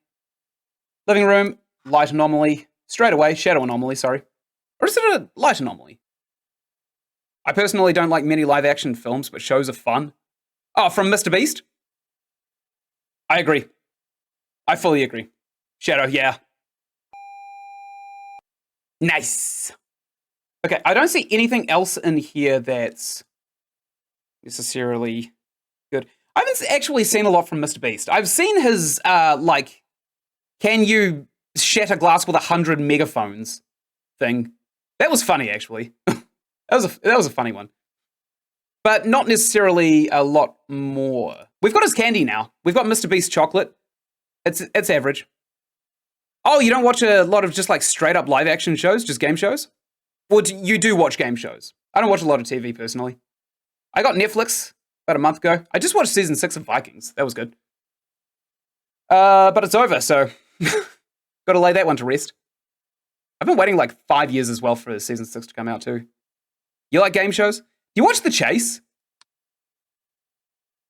Living room, light anomaly. Straight away, shadow anomaly, sorry. Or is it a light anomaly? I personally don't like many live-action films, but shows are fun. Oh, from Mr. Beast? I agree. I fully agree. Shadow, yeah. Nice. Okay, I don't see anything else in here that's necessarily good. I haven't actually seen a lot from Mr. Beast. I've seen his, can you shatter glass with 100 megaphones thing. That was funny, actually. that was a funny one. But not necessarily a lot more. We've got his candy now. We've got Mr. Beast chocolate. It's average. Oh, you don't watch a lot of just like straight up live action shows, just game shows? Or you do watch game shows? I don't watch a lot of TV personally. I got Netflix about a month ago. I just watched season 6 of Vikings. That was good. But it's over, so got to lay that one to rest. I've been waiting like 5 years as well for season 6 to come out too. You like game shows? Do you watch The Chase?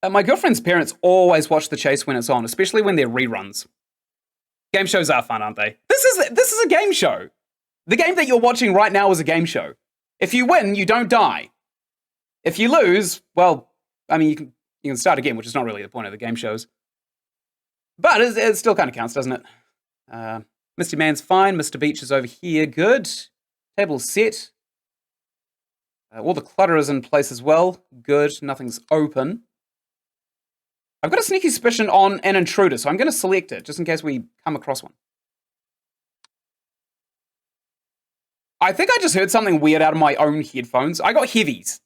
My girlfriend's parents always watch The Chase when it's on, especially when they're reruns. Game shows are fun, aren't they? This is a game show. The game that you're watching right now is a game show. If you win, you don't die. If you lose, well, I mean, you can start again, which is not really the point of the game shows. But it still kind of counts, doesn't it? Misty Man's fine. Mr. Beach is over here. Good. Table's set. All the clutter is in place as well. Good. Nothing's open. I've got a sneaky suspicion on an intruder, so I'm going to select it, just in case we come across one. I think I just heard something weird out of my own headphones. I got heavies.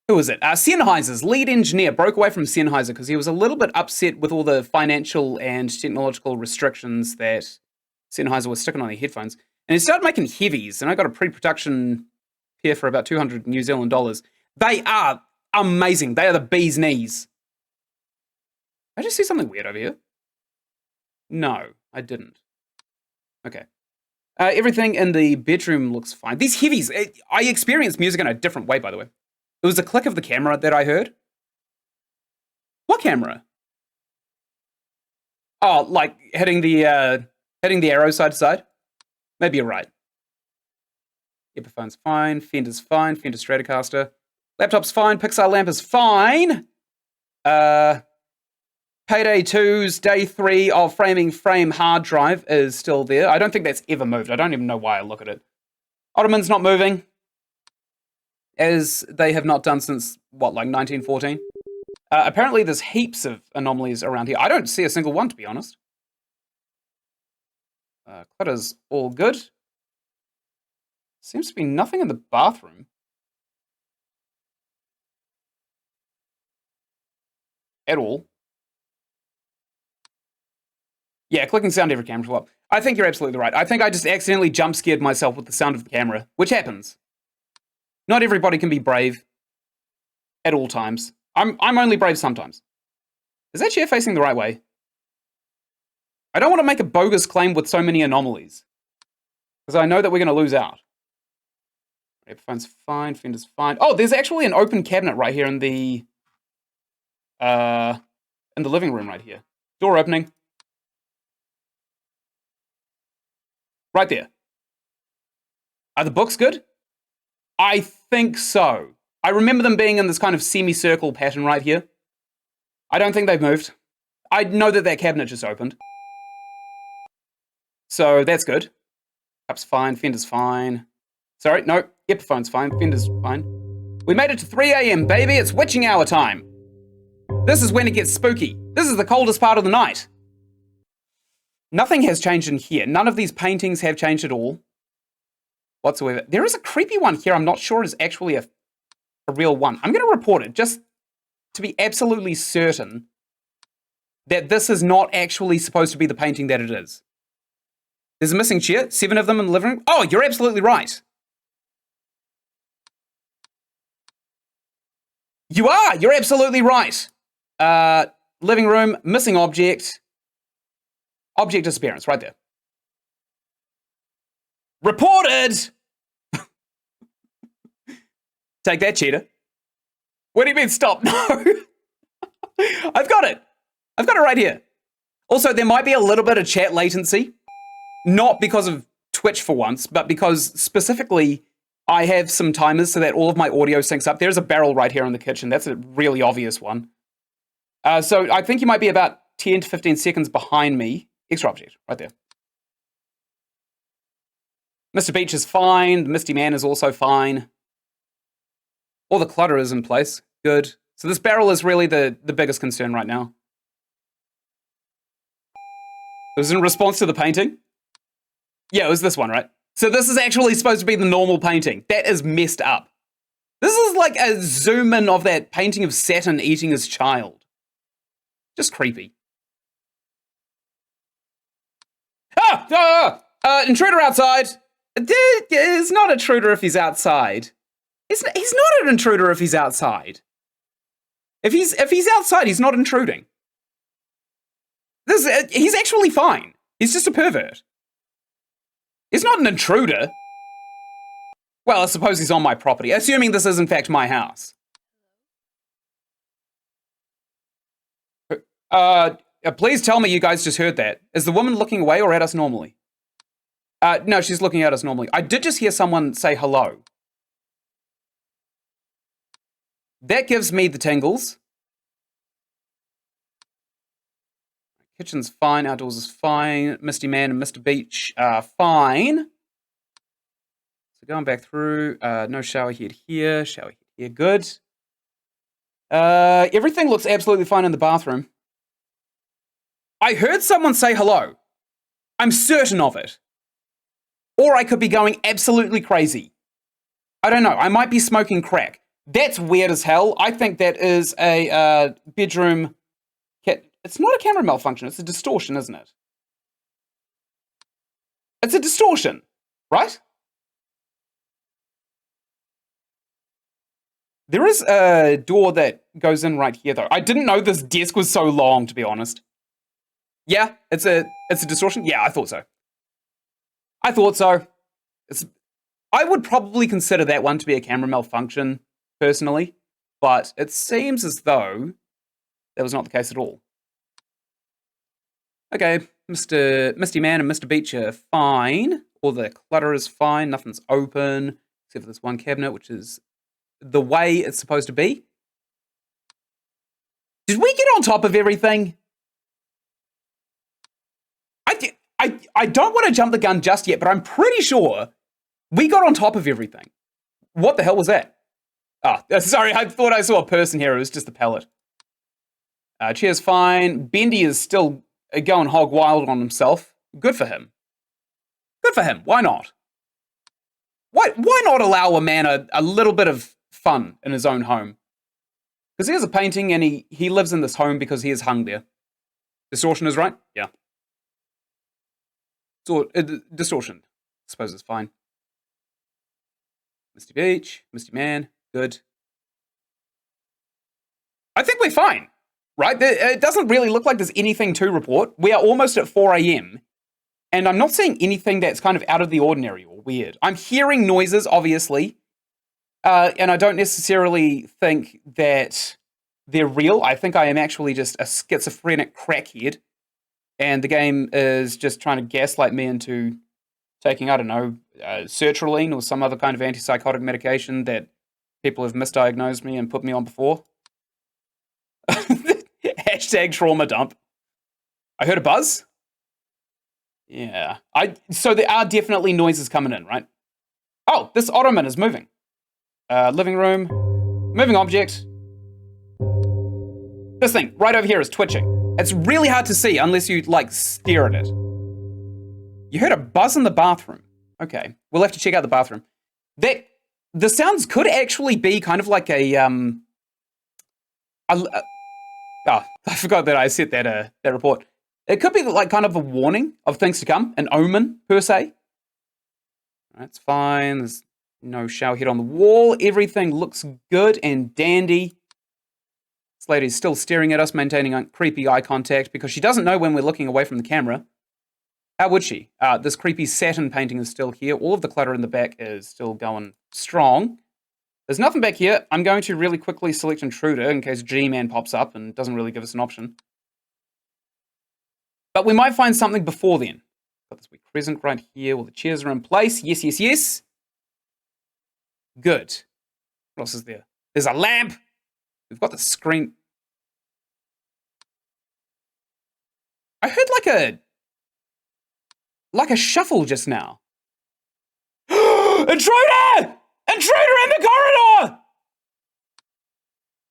Who was it? Sennheiser's lead engineer broke away from Sennheiser because he was a little bit upset with all the financial and technological restrictions that Sennheiser was sticking on their headphones. And he started making heavies, and I got a pre-production pair for about 200 New Zealand dollars. They are amazing. They are the bee's knees. Did I just see something weird over here? No, I didn't. Okay. Everything in the bedroom looks fine. These heavies, I experienced music in a different way, by the way. It was the click of the camera that I heard. What camera? Oh, like hitting the arrow side to side? Maybe you're right. Epiphone's fine. Fender's fine. Fender Stratocaster. Laptop's fine. Pixar lamp is fine. Payday 2's day 3 of framing frame hard drive is still there. I don't think that's ever moved. I don't even know why I look at it. Ottoman's not moving. As they have not done since, what, like 1914? Apparently there's heaps of anomalies around here. I don't see a single one, to be honest. Clutter's all good. Seems to be nothing in the bathroom. at all. Yeah, clicking sound every camera swap. I think you're absolutely right. I think I just accidentally jump scared myself with the sound of the camera, which happens. Not everybody can be brave at all times. I'm only brave sometimes. Is that chair facing the right way? I don't want to make a bogus claim with so many anomalies, because I know that we're going to lose out. Phone's fine, fender's fine. Oh, there's actually an open cabinet right here in the living room right here. Door opening. Right there. Are the books good? I think so. I remember them being in this kind of semicircle pattern right here. I don't think they've moved. I know that that cabinet just opened. So that's good. Cup's fine, fender's fine. Sorry, no, Epiphone's fine, fender's fine. We made it to 3 a.m., baby. It's witching hour time. This is when it gets spooky. This is the coldest part of the night. Nothing has changed in here. None of these paintings have changed at all whatsoever. There is a creepy one here I'm not sure is actually a real one. I'm going to report it just to be absolutely certain that this is not actually supposed to be the painting that it is. There's a missing chair, 7 of them in the living room. Oh, you're absolutely right. You are! You're absolutely right. Living room, missing object. Object disappearance, right there. Reported! Take that, cheater. What do you mean, stop? No. I've got it. I've got it right here. Also, there might be a little bit of chat latency. Not because of Twitch for once, but because specifically I have some timers so that all of my audio syncs up. There's a barrel right here in the kitchen. That's a really obvious one. So I think you might be about 10 to 15 seconds behind me. Extra object, right there. Mr. Beach is fine. The Misty Man is also fine. All the clutter is in place. Good. So this barrel is really the biggest concern right now. It was in response to the painting? Yeah, it was this one, right? So this is actually supposed to be the normal painting. That is messed up. This is like a zoom in of that painting of Saturn eating his child. Just creepy. Intruder outside. It's not an intruder if he's outside. He's not an intruder if he's outside. If he's outside, he's not intruding. He's actually fine. He's just a pervert. He's not an intruder. Well, I suppose he's on my property, assuming this is in fact my house. Please tell me you guys just heard that. Is the woman looking away or at us normally? No, she's looking at us normally. I did just hear someone say hello. That gives me the tingles. Kitchen's fine, outdoors is fine. Misty Man and Mr. Beach are fine. So going back through, no shower head here, shower head here, good. Everything looks absolutely fine in the bathroom. I heard someone say hello. I'm certain of it. Or I could be going absolutely crazy. I don't know, I might be smoking crack. That's weird as hell. I think that is a bedroom... It's not a camera malfunction, it's a distortion, isn't it? It's a distortion, right? There is a door that goes in right here, though. I didn't know this desk was so long, to be honest. Yeah, it's a distortion? Yeah, I thought so. I thought so. I would probably consider that one to be a camera malfunction, personally, but it seems as though that was not the case at all. Okay, Misty Man and Mr. Beach are fine. All the clutter is fine. Nothing's open, except for this one cabinet, which is the way it's supposed to be. Did we get on top of everything? I don't want to jump the gun just yet, but I'm pretty sure we got on top of everything. What the hell was that? Ah, sorry, I thought I saw a person here. It was just a pellet. Chair's fine. Bendy is still going hog wild on himself. Good for him. Good for him. Why not? Why not allow a man a little bit of fun in his own home? Because he has a painting and he lives in this home because he is hung there. Distortion is right? Yeah. So, distortion. I suppose it's fine. Misty Beach, Misty Man, good. I think we're fine, right? It doesn't really look like there's anything to report. We are almost at 4 a.m. And I'm not seeing anything that's kind of out of the ordinary or weird. I'm hearing noises, obviously. And I don't necessarily think that they're real. I think I am actually just a schizophrenic crackhead. And the game is just trying to gaslight me into taking, I don't know, sertraline or some other kind of antipsychotic medication that people have misdiagnosed me and put me on before. Hashtag trauma dump. I heard a buzz. Yeah. So there are definitely noises coming in, right? Oh, this ottoman is moving. Living room. Moving object. This thing right over here is twitching. It's really hard to see unless you, like, stare at it. You heard a buzz in the bathroom. Okay. We'll have to check out the bathroom. The sounds could actually be kind of like a, I forgot that I set that report. It could be like kind of a warning of things to come, an omen, per se. That's fine. There's no shower head on the wall. Everything looks good and dandy. This lady's still staring at us, maintaining creepy eye contact because she doesn't know when we're looking away from the camera. How would she? This creepy satin painting is still here. All of the clutter in the back is still going strong. There's nothing back here. I'm going to really quickly select Intruder in case G-Man pops up and doesn't really give us an option. But we might find something before then. Got this weak crescent right here. All the chairs are in place. Yes, yes, yes. Good. What else is there? There's a lamp. We've got the screen. I heard like a shuffle just now. Intruder! Intruder in the corridor!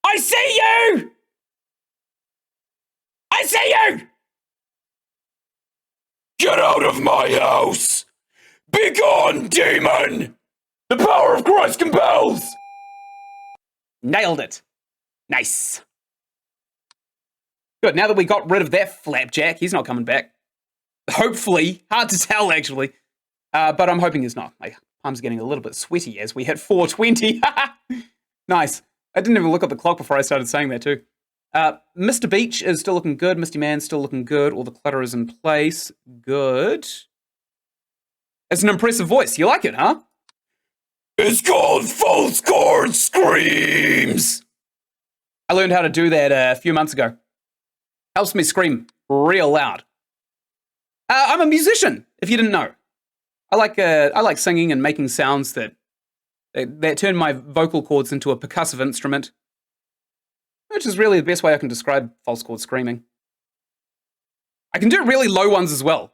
I see you! I see you! Get out of my house! Begone, demon! The power of Christ compels! Nailed it. Nice. Good, now that we got rid of that flapjack, he's not coming back. Hopefully. Hard to tell, actually. But I'm hoping he's not. My palm's getting a little bit sweaty as we hit 4:20. Nice. I didn't even look at the clock before I started saying that, too. Mr. Beach is still looking good. Misty Man's still looking good. All the clutter is in place. Good. It's an impressive voice. You like it, huh? It's called False Chord Screams. I learned how to do that a few months ago. Helps me scream real loud. I'm a musician, if you didn't know. I like singing and making sounds that turn my vocal cords into a percussive instrument, which is really the best way I can describe false chord screaming. I can do really low ones as well.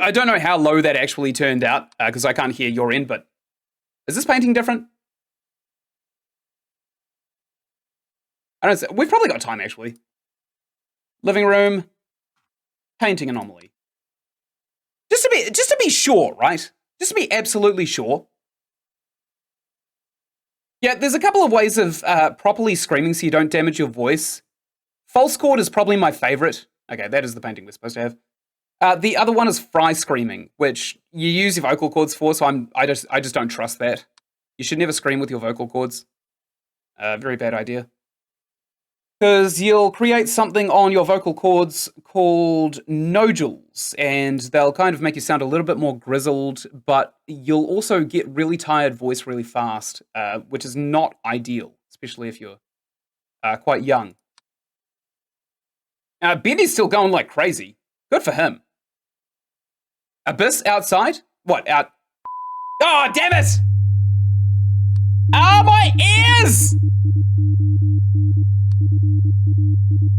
I don't know how low that actually turned out, because I can't hear your end, but is this painting different? I don't know. We've probably got time, actually. Living room, painting anomaly. Just to be sure, right? Just to be absolutely sure. Yeah, there's a couple of ways of properly screaming so you don't damage your voice. False chord is probably my favorite. Okay, that is the painting we're supposed to have. The other one is fry screaming, which you use your vocal cords for, so I just don't trust that. You should never scream with your vocal cords. Very bad idea. Because you'll create something on your vocal cords called nodules, and they'll kind of make you sound a little bit more grizzled, but you'll also get really tired voice really fast, which is not ideal, especially if you're quite young. Benny's still going like crazy. Good for him. Abyss outside? What, out? Oh, damn it! Oh, my ears!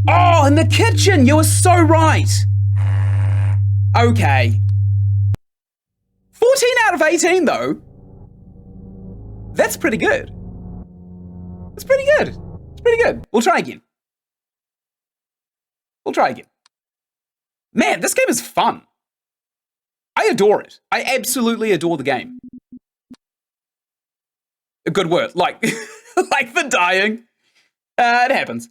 Oh, in the kitchen! You were so right! Okay. 14 out of 18, though. That's pretty good. That's pretty good. It's pretty good. We'll try again. We'll try again. Man, this game is fun. I adore it. I absolutely adore the game. a good word. Like, like the dying. It happens.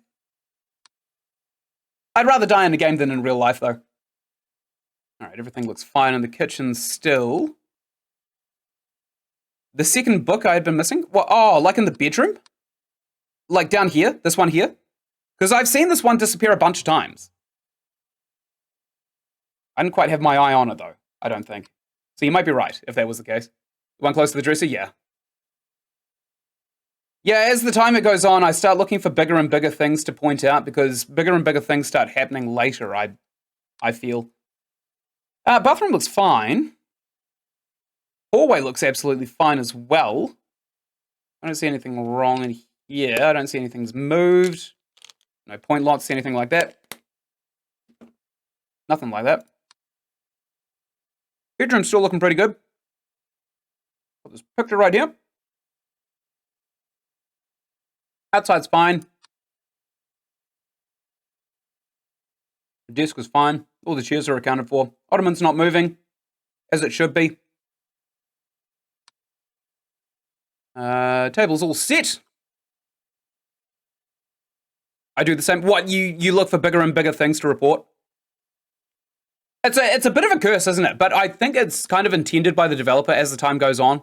I'd rather die in a game than in real life, though. All right, everything looks fine in the kitchen still. The second book I had been missing? Well, oh, like in the bedroom? Like down here? This one here? Because I've seen this one disappear a bunch of times. I didn't quite have my eye on it, though, I don't think. So you might be right, if that was the case. The one close to the dresser? Yeah. Yeah, as the timer goes on, I start looking for bigger and bigger things to point out, because bigger and bigger things start happening later, I feel. Bathroom looks fine. Hallway looks absolutely fine as well. I don't see anything wrong in here. I don't see anything's moved. No point lots, anything like that. Nothing like that. Bedroom's still looking pretty good. Got this picture right here. Outside's fine. The desk is fine. All the chairs are accounted for. Ottoman's not moving, as it should be. Table's all set. I do the same. What, you look for bigger and bigger things to report? It's a bit of a curse, isn't it? But I think it's kind of intended by the developer as the time goes on.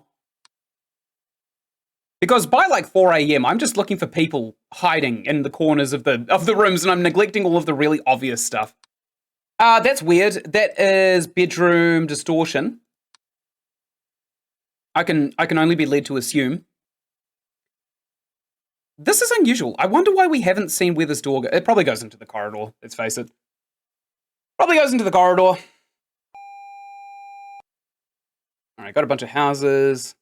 Because by like 4 a.m., I'm just looking for people hiding in the corners of the rooms, and I'm neglecting all of the really obvious stuff. That's weird. That is bedroom distortion. I can only be led to assume. This is unusual. I wonder why we haven't seen where this door goes. It probably goes into the corridor, let's face it. Probably goes into the corridor. All right, got a bunch of houses.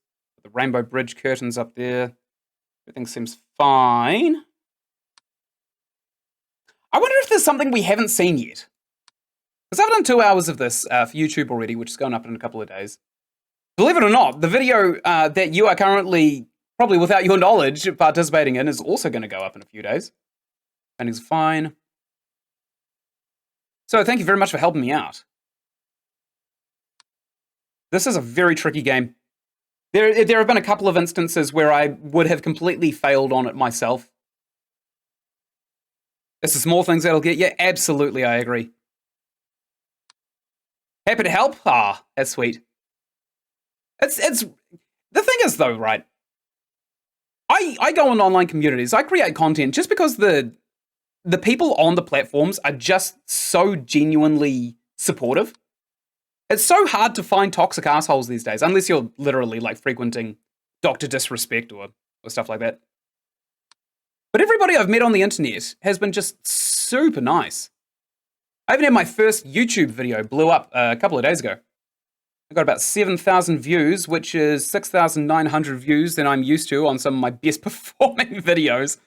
The rainbow bridge curtains up there. Everything seems fine. I wonder if there's something we haven't seen yet. Because I've done 2 hours of this for YouTube already, which is going up in a couple of days. Believe it or not, the video that you are currently, probably without your knowledge, participating in is also going to go up in a few days. Painting's fine. So thank you very much for helping me out. This is a very tricky game. There have been a couple of instances where I would have completely failed on it myself. It's the small things that'll get you. Absolutely, I agree. Happy to help? Ah, that's sweet. It's the thing is though, right? I go on online communities, I create content just because the people on the platforms are just so genuinely supportive. It's so hard to find toxic assholes these days, unless you're literally like frequenting Dr. Disrespect or stuff like that. But everybody I've met on the internet has been just super nice. I even had my first YouTube video blew up a couple of days ago. I got about 7,000 views, which is 6,900 views than I'm used to on some of my best performing videos.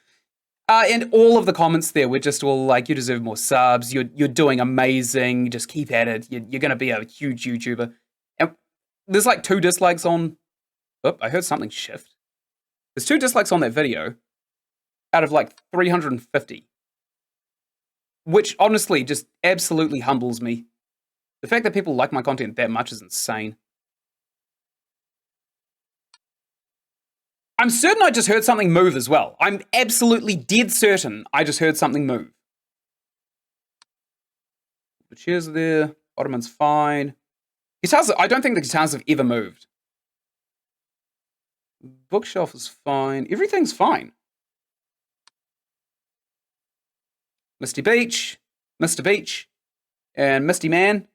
And all of the comments there were just all like, you deserve more subs, you're doing amazing, just keep at it, you're going to be a huge YouTuber. And there's like 2 dislikes on... Oh, I heard something shift. There's 2 dislikes on that video out of like 350. Which honestly just absolutely humbles me. The fact that people like my content that much is insane. I'm certain I just heard something move as well. I'm absolutely dead certain I just heard something move. The chairs are there. Ottoman's fine. Guitars, I don't think the guitars have ever moved. Bookshelf is fine. Everything's fine. Misty Beach, Mr. Beach, and Misty Man.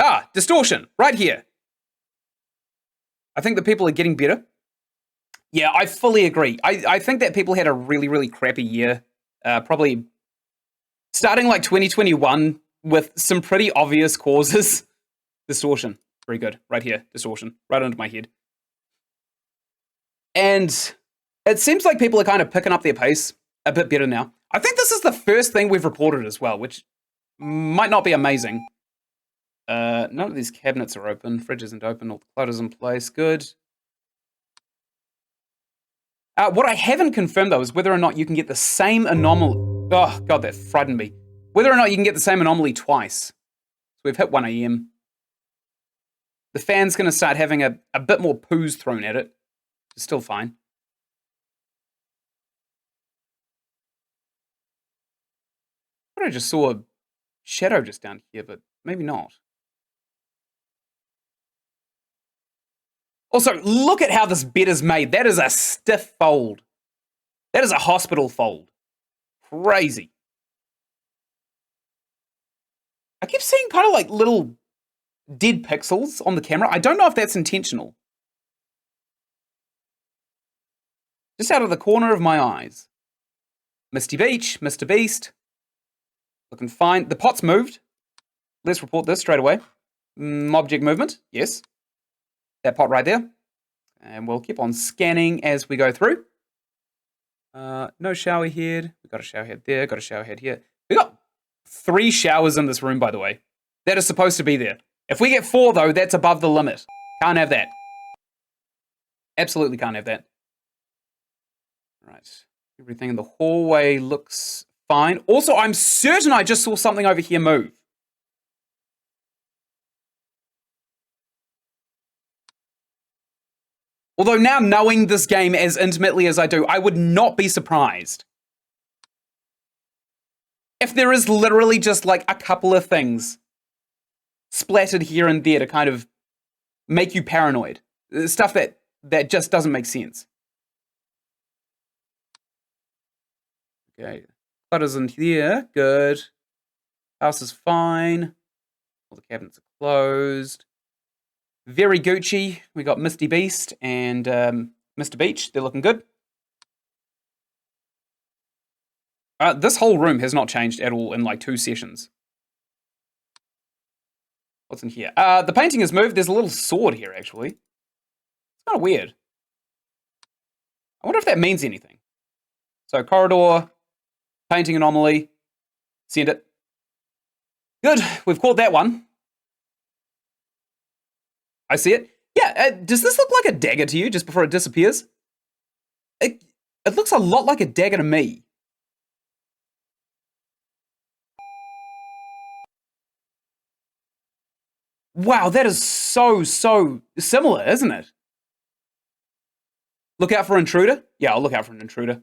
Ah, distortion, right here. I think that people are getting better. Yeah, I fully agree. I think that people had a really, really crappy year. Probably starting like 2021 with some pretty obvious causes. Distortion, very good. Right here, distortion, right under my head. And it seems like people are kind of picking up their pace a bit better now. I think this is the first thing we've reported as well, which might not be amazing. None of these cabinets are open. Fridge isn't open. All the clutter's in place. Good. What I haven't confirmed, though, is whether or not you can get the same anomaly. Oh, God, that frightened me. Whether or not you can get the same anomaly twice. So we've hit 1 a.m. The fan's going to start having a bit more poos thrown at it. It's still fine. I thought I just saw a shadow just down here, but maybe not. Also, look at how this bed is made. That is a stiff fold. That is a hospital fold. Crazy. I keep seeing kind of like little dead pixels on the camera. I don't know if that's intentional. Just out of the corner of my eyes. Misty Beach, Mr. Beast. Looking fine. The pot's moved. Let's report this straight away. Object movement, yes. That pot right there. And we'll keep on scanning as we go through. No shower head. We've got a shower head there, got a shower head here. We got 3 showers in this room, by the way. That is supposed to be there. If we get 4, though, that's above the limit. Can't have that. Absolutely can't have that. Right. Everything in the hallway looks fine. Also, I'm certain I just saw something over here move. Although now knowing this game as intimately as I do, I would not be surprised if there is literally just like a couple of things splattered here and there to kind of make you paranoid. Stuff that just doesn't make sense. Okay, clutter's in here, good. House is fine. All the cabinets are closed. Very Gucci. We got Misty Beast and Mr. Beach. They're looking good. This whole room has not changed at all in like 2 sessions. What's in here? The painting has moved. There's a little sword here, actually. It's kind of weird. I wonder if that means anything. So, corridor, painting anomaly. Send it. Good. We've caught that one. I see it. Yeah, does this look like a dagger to you just before it disappears? It looks a lot like a dagger to me. Wow, that is so similar, isn't it? Look out for intruder? Yeah, I'll look out for an intruder.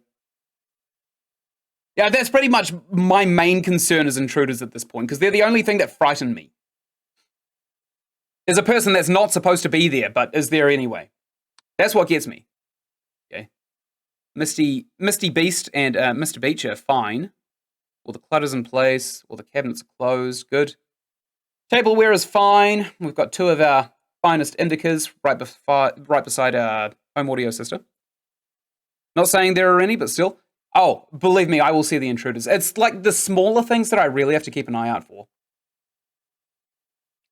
Yeah, that's pretty much my main concern is intruders at this point, because they're the only thing that frighten me. There's a person that's not supposed to be there, but is there anyway. That's what gets me. Okay. Misty Beast and Mr. Beach are fine. All the clutter's in place. All the cabinets are closed. Good. Tableware is fine. We've got 2 of our finest indicas right beside our home audio system. Not saying there are any, but still. Oh, believe me, I will see the intruders. It's like the smaller things that I really have to keep an eye out for.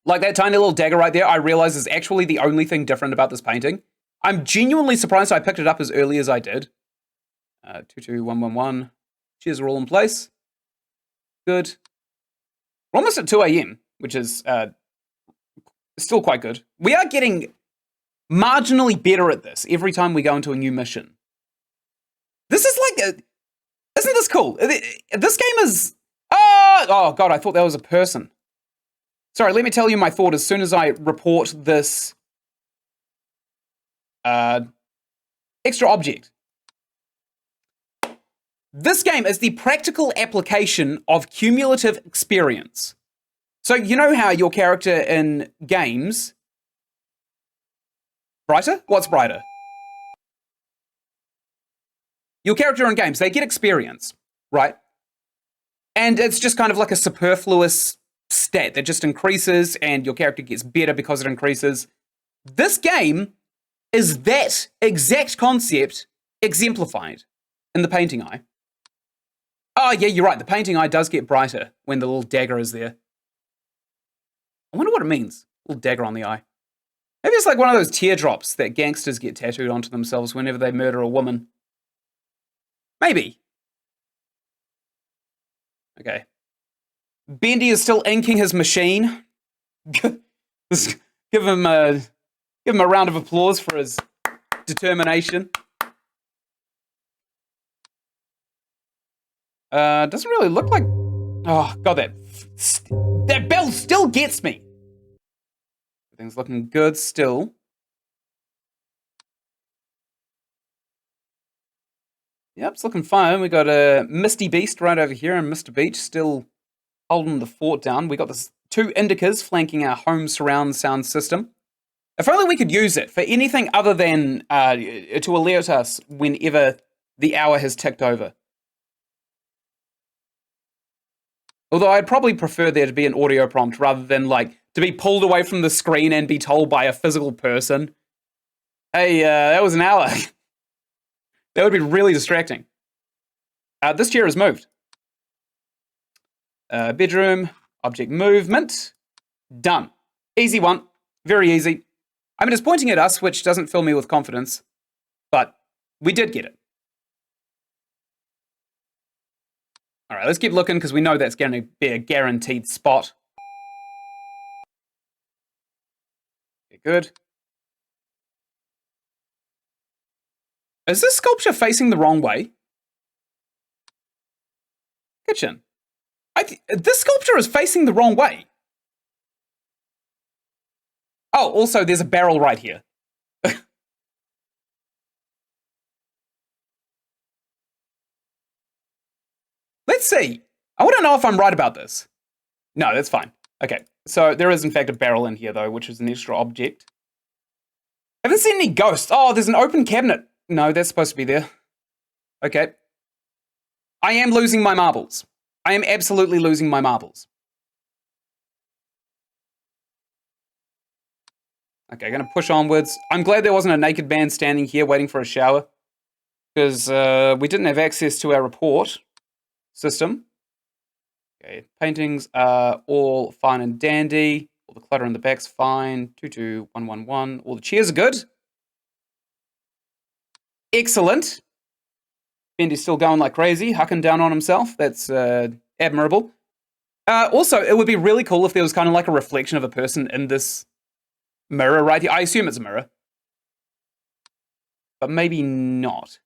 Like that tiny little dagger right there, I realize is actually the only thing different about this painting. I'm genuinely surprised I picked it up as early as I did. 22111. Cheers are all in place. Good. We're almost at 2 a.m., which is still quite good. We are getting marginally better at this every time we go into a new mission. This is like isn't this cool? This game is... Oh, God, I thought that was a person. Sorry, let me tell you my thought as soon as I report this extra object. This game is the practical application of cumulative experience. So you know how your character in games... Brighter? What's brighter? Your character in games, they get experience, right? And it's just kind of like a superfluous stat that just increases and your character gets better because it increases. This game is that exact concept exemplified in the painting eye. Oh, yeah, you're right. The painting eye does get brighter when the little dagger is there. I wonder what it means. Little dagger on the eye. Maybe it's like one of those teardrops that gangsters get tattooed onto themselves whenever they murder a woman. Maybe. Okay. Bendy is still inking his machine. Give him a round of applause for his determination. Doesn't really look like... Oh, God, that bell still gets me. Everything's looking good still. Yep, it's looking fine. We got a Misty Beast right over here, and Mr. Beach still holding the fort down. We got this 2 indicas flanking our home surround sound system. If only we could use it for anything other than to alert us whenever the hour has ticked over. Although I'd probably prefer there to be an audio prompt rather than like to be pulled away from the screen and be told by a physical person, hey, that was an hour. That would be really distracting. This chair is moved. Bedroom, object movement, done. Easy one, very easy. I mean, it's pointing at us, which doesn't fill me with confidence, but we did get it. All right, let's keep looking because we know that's going to be a guaranteed spot. Okay, good. Is this sculpture facing the wrong way? Kitchen. This sculpture is facing the wrong way. Oh, also, there's a barrel right here. Let's see. I want to know if I'm right about this. No, that's fine. Okay, so there is, in fact, a barrel in here, though, which is an extra object. I haven't seen any ghosts. Oh, there's an open cabinet. No, that's supposed to be there. Okay. I am losing my marbles. I am absolutely losing my marbles. Okay, gonna push onwards. I'm glad there wasn't a naked man standing here waiting for a shower, because we didn't have access to our report system. Okay, paintings are all fine and dandy. All the clutter in the back's fine. 22111. All the chairs are good. Excellent. Bendy's still going like crazy, hucking down on himself. That's admirable. Also, it would be really cool if there was kind of like a reflection of a person in this mirror right here. I assume it's a mirror. But maybe not.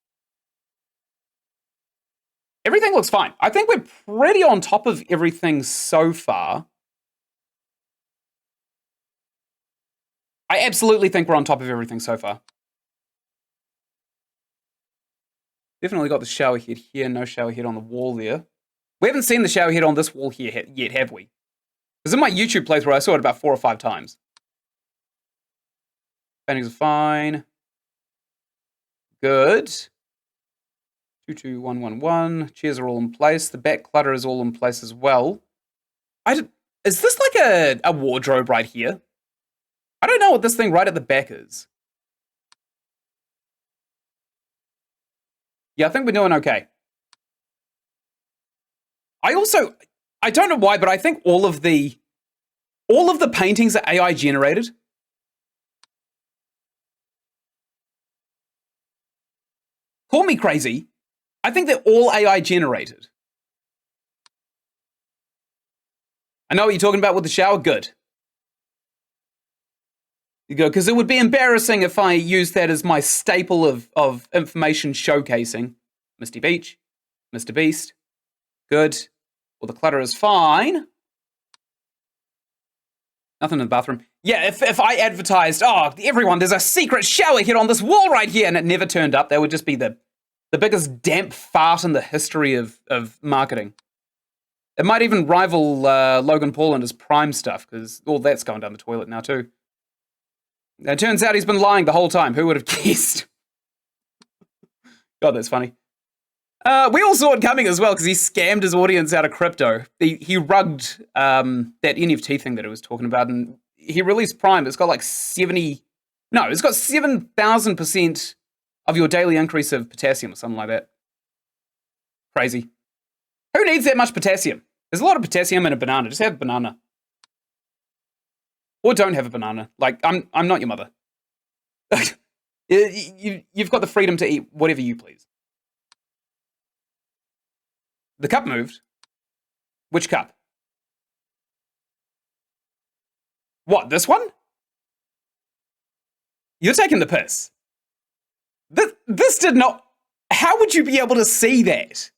Everything looks fine. I think we're pretty on top of everything so far. I absolutely think we're on top of everything so far. Definitely got the shower head here. No shower head on the wall there. We haven't seen the shower head on this wall here yet, have we? Because in my YouTube playthrough, I saw it about 4 or 5 times. Paintings are fine. Good. 22111. Chairs are all in place. The back clutter is all in place as well. Is this like a wardrobe right here? I don't know what this thing right at the back is. Yeah, I think we're doing okay. I don't know why, but I think all of the paintings are AI generated. Call me crazy. I think they're all AI generated. I know what you're talking about with the shower. Good. You go, because it would be embarrassing if I used that as my staple of information showcasing. Misty Beach, Mr. Beast. Good. Well, the clutter is fine. Nothing in the bathroom. Yeah, if I advertised, oh, everyone, there's a secret shower head on this wall right here, and it never turned up, that would just be the biggest damp fart in the history of marketing. It might even rival Logan Paul and his Prime stuff, because all that's going down the toilet now, too. It turns out he's been lying the whole time. Who would have guessed? God, that's funny. We all saw it coming as well because he scammed his audience out of crypto. He rugged that NFT thing that he was talking about, and he released Prime. It's got like 7,000% of your daily increase of potassium or something like that. Crazy. Who needs that much potassium? There's a lot of potassium in a banana. Just have a banana. Or don't have a banana. Like, I'm not your mother. You've got the freedom to eat whatever you please. The cup moved. Which cup? What, this one? You're taking the piss. This did not... How would you be able to see that?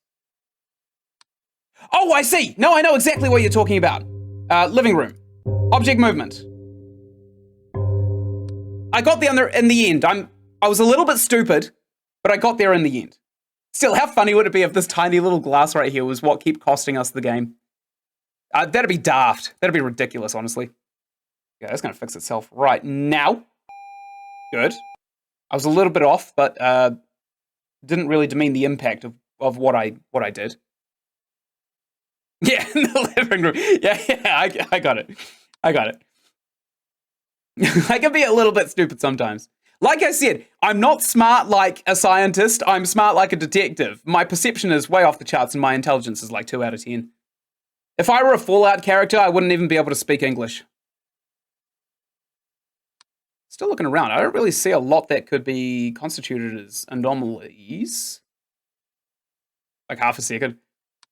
Oh, I see. No, I know exactly what you're talking about. Living room. Object movement. I got there in the end. I was a little bit stupid, but I got there in the end. Still, how funny would it be if this tiny little glass right here was what kept costing us the game? That'd be daft. That'd be ridiculous, honestly. Yeah, that's going to fix itself right now. Good. I was a little bit off, but didn't really demean the impact of what I did. Yeah, in the living room. Yeah, I got it. I got it. I can be a little bit stupid sometimes. Like I said, I'm not smart like a scientist. I'm smart like a detective. My perception is way off the charts and my intelligence is like 2 out of 10. If I were a Fallout character, I wouldn't even be able to speak English. Still looking around. I don't really see a lot that could be constituted as anomalies. Like half a second.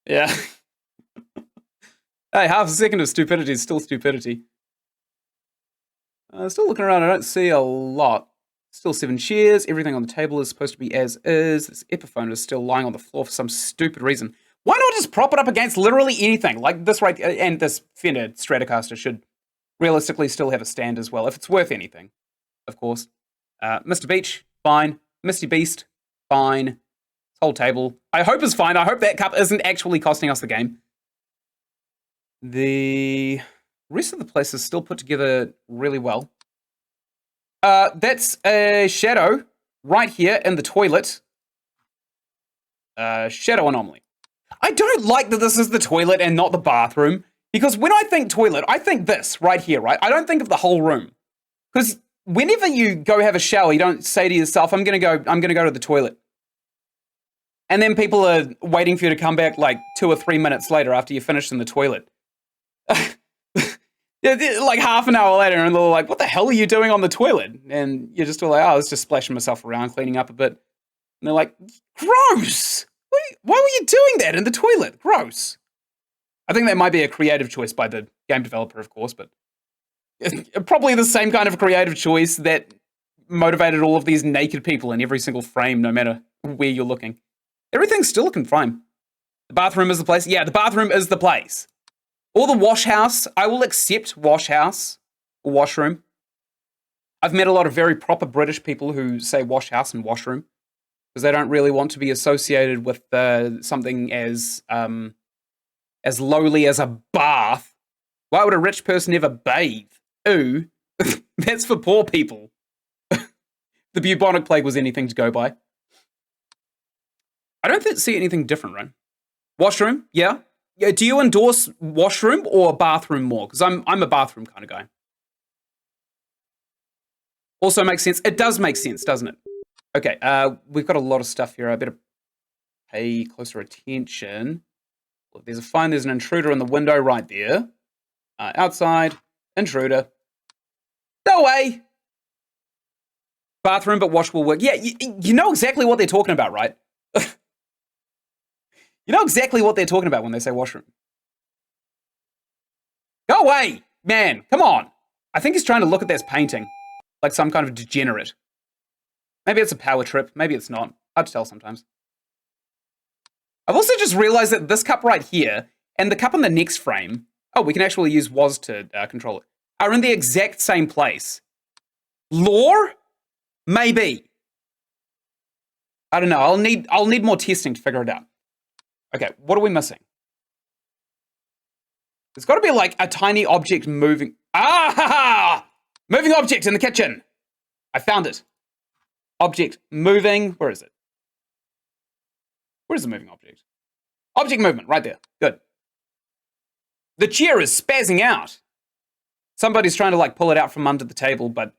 Yeah. Hey, half a second of stupidity is still stupidity. Still looking around, I don't see a lot. Still 7 chairs, everything on the table is supposed to be as is. This Epiphone is still lying on the floor for some stupid reason. Why not just prop it up against literally anything? Like this right, and this Fender Stratocaster should realistically still have a stand as well, if it's worth anything, of course. Mr. Beach, fine. Misty Beast, fine. This whole table, I hope is fine. I hope that cup isn't actually costing us the game. The rest of the place is still put together really well. That's a shadow right here in the toilet. Shadow anomaly. I don't like that this is the toilet and not the bathroom, because when I think toilet, I think this right here, right? I don't think of the whole room. Because whenever you go have a shower, you don't say to yourself, I'm gonna go to the toilet. And then people are waiting for you to come back like 2 or 3 minutes later after you finished in the toilet. Like half an hour later, and they're like, what the hell are you doing on the toilet? And you're just all like, oh, I was just splashing myself around, cleaning up a bit. And they're like, gross! Why were you doing that in the toilet? Gross. I think that might be a creative choice by the game developer, of course, but probably the same kind of creative choice that motivated all of these naked people in every single frame, no matter where you're looking. Everything's still looking fine. The bathroom is the place. Yeah, the bathroom is the place. Or the wash house. I will accept wash house or washroom. I've met a lot of very proper British people who say wash house and washroom because they don't really want to be associated with something as lowly as a bath. Why would a rich person ever bathe? Ooh, that's for poor people. The bubonic plague was anything to go by. I don't see anything different, right? Washroom, yeah. Yeah, do you endorse washroom or bathroom more? Because I'm a bathroom kind of guy. Also makes sense. It does make sense, doesn't it? Okay, we've got a lot of stuff here. I better pay closer attention. Look, there's an intruder in the window right there. Outside, intruder. Go away! Bathroom, but wash will work. Yeah, you know exactly what they're talking about, right? You know exactly what they're talking about when they say washroom. Go away, man, come on. I think he's trying to look at this painting like some kind of degenerate. Maybe it's a power trip, maybe it's not. Hard to tell sometimes. I've also just realized that this cup right here and the cup in the next frame, oh, we can actually use WAS to control it, are in the exact same place. Lore? Maybe. I don't know, I'll need more testing to figure it out. Okay, what are we missing? There's got to be like a tiny object moving. Ah! Moving object in the kitchen. I found it. Object moving. Where is it? Where is the moving object? Object movement, right there. Good. The chair is spazzing out. Somebody's trying to like pull it out from under the table, but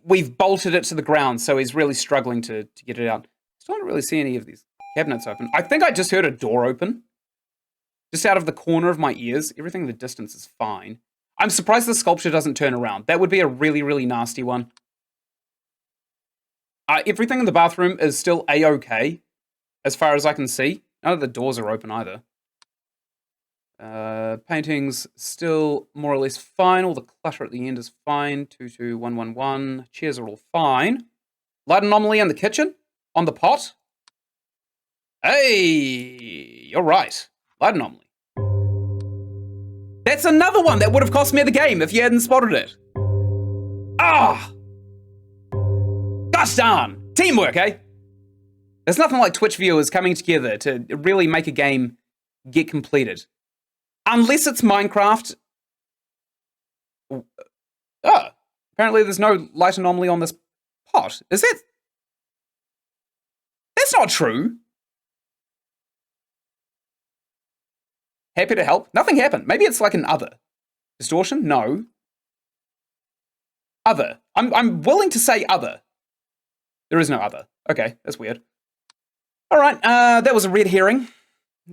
we've bolted it to the ground, so he's really struggling to get it out. Still don't really see any of these cabinets open. I think I just heard a door open. Just out of the corner of my ears. Everything in the distance is fine. I'm surprised the sculpture doesn't turn around. That would be a really, really nasty one. Everything in the bathroom is still A-okay, as far as I can see. None of the doors are open either. Paintings still more or less fine. All the clutter at the end is fine. 22111. Chairs are all fine. Light anomaly in the kitchen? On the pot? Hey, you're right. Light anomaly. That's another one that would have cost me the game if you hadn't spotted it. Ah! Gosh darn! Teamwork, eh? There's nothing like Twitch viewers coming together to really make a game get completed. Unless it's Minecraft. Oh, apparently there's no light anomaly on this pot. Is that? That's not true. Happy to help. Nothing happened. Maybe it's like an other. Distortion? No. Other. I'm willing to say other. There is no other. Okay, that's weird. All right, that was a red herring.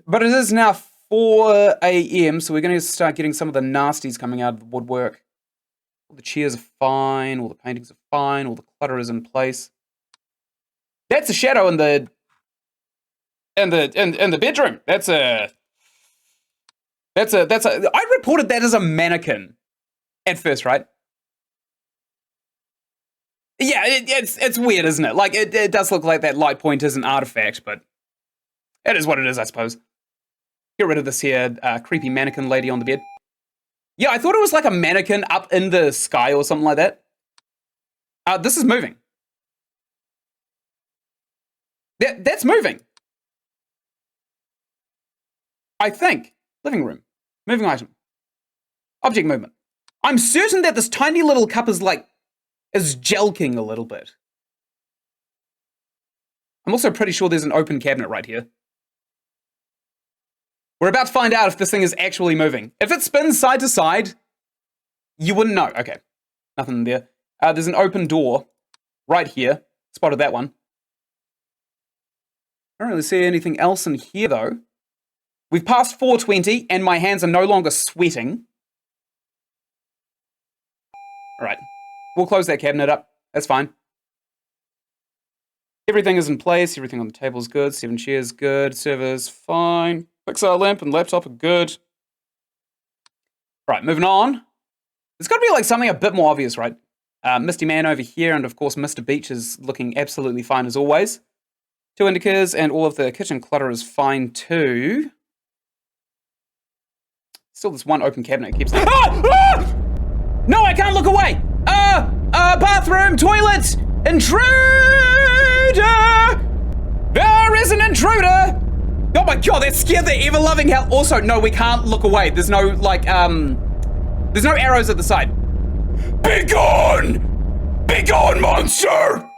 But it is now 4 a.m., so we're going to start getting some of the nasties coming out of the woodwork. All the chairs are fine, all the paintings are fine, all the clutter is in place. That's a shadow in the bedroom. I reported that as a mannequin at first, right? Yeah, it's weird, isn't it? Like, it does look like that light point is an artifact, but it is what it is, I suppose. Get rid of this here creepy mannequin lady on the bed. Yeah, I thought it was like a mannequin up in the sky or something like that. This is moving. That's moving. I think. Living room. Moving item. Object movement. I'm certain that this tiny little cup is jelking a little bit. I'm also pretty sure there's an open cabinet right here. We're about to find out if this thing is actually moving. If it spins side to side, you wouldn't know. Okay, nothing there. There's an open door right here. Spotted that one. I don't really see anything else in here, though. We've passed 4:20, and my hands are no longer sweating. All right. We'll close that cabinet up. That's fine. Everything is in place. Everything on the table is good. 7 chairs, good. Server's fine. Pixar lamp and laptop are good. Right, moving on. There's got to be like something a bit more obvious, right? Misty Man over here, and of course Mr. Beach is looking absolutely fine as always. 2 indicators, and all of the kitchen clutter is fine too. Still this one open cabinet keeps... Ah! Ah! No, I can't look away! Bathroom, toilet, intruder! There is an intruder! Oh my god, that scared the ever-loving hell. Also, no, we can't look away. There's no, there's no arrows at the side. Be gone! Be gone, monster!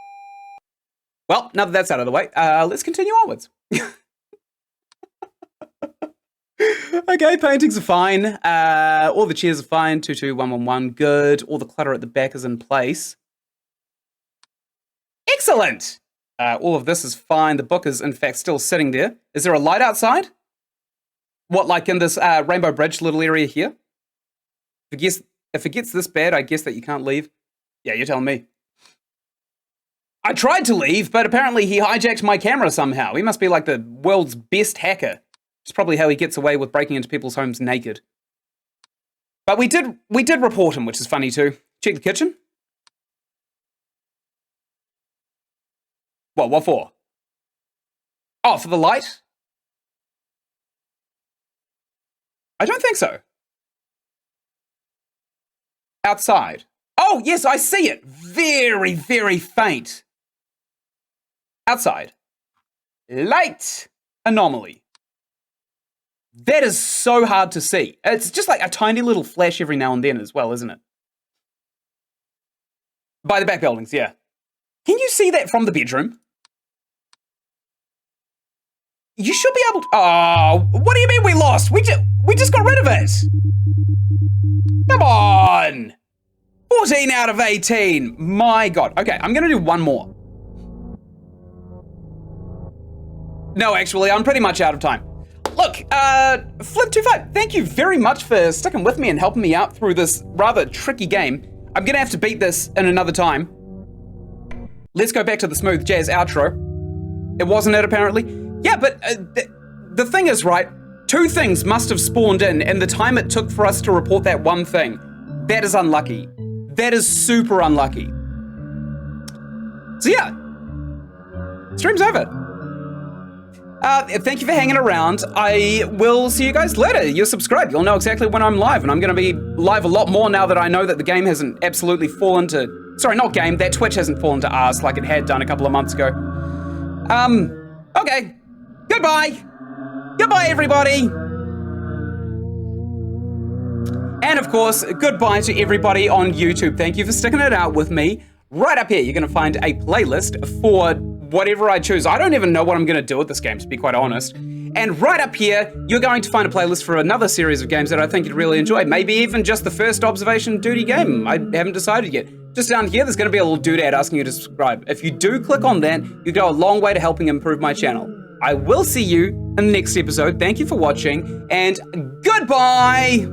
Well, now that that's out of the way, let's continue onwards. Okay, paintings are fine. All the chairs are fine. 22111, good. All the clutter at the back is in place. Excellent! All of this is fine. The book is, in fact, still sitting there. Is there a light outside? What, like in this Rainbow Bridge little area here? If it gets this bad, I guess that you can't leave. Yeah, you're telling me. I tried to leave, but apparently he hijacked my camera somehow. He must be like the world's best hacker. It's probably how he gets away with breaking into people's homes naked. But we did report him, which is funny too. Check the kitchen. What for? Oh, for the light? I don't think so. Outside. Oh, yes, I see it. Very, very faint. Outside. Light anomaly. That is so hard to see. It's just like a tiny little flash every now and then as well, isn't it? By the back buildings, yeah. Can you see that from the bedroom? You should be able to... Oh, what do you mean we lost? We just got rid of it. Come on. 14 out of 18. My God. Okay, I'm going to do one more. No, actually, I'm pretty much out of time. Look, Flip25, thank you very much for sticking with me and helping me out through this rather tricky game. I'm going to have to beat this in another time. Let's go back to the smooth jazz outro. It wasn't it, apparently. Yeah, but the thing is, right, 2 things must have spawned in the time it took for us to report that one thing. That is unlucky. That is super unlucky. So yeah, stream's over. Thank you for hanging around. I will see you guys later. You're subscribed. You'll know exactly when I'm live, and I'm going to be live a lot more now that I know that the game hasn't absolutely fallen to... Sorry, not game. That Twitch hasn't fallen to ours like it had done a couple of months ago. Okay. Goodbye. Goodbye, everybody. And of course, goodbye to everybody on YouTube. Thank you for sticking it out with me. Right up here, you're going to find a playlist for whatever I choose. I don't even know what I'm going to do with this game, to be quite honest. And right up here, you're going to find a playlist for another series of games that I think you'd really enjoy. Maybe even just the first observation duty game. I haven't decided yet. Just down here, there's going to be a little doodad asking you to subscribe. If you do click on that, you go a long way to helping improve my channel. I will see you in the next episode. Thank you for watching, and goodbye!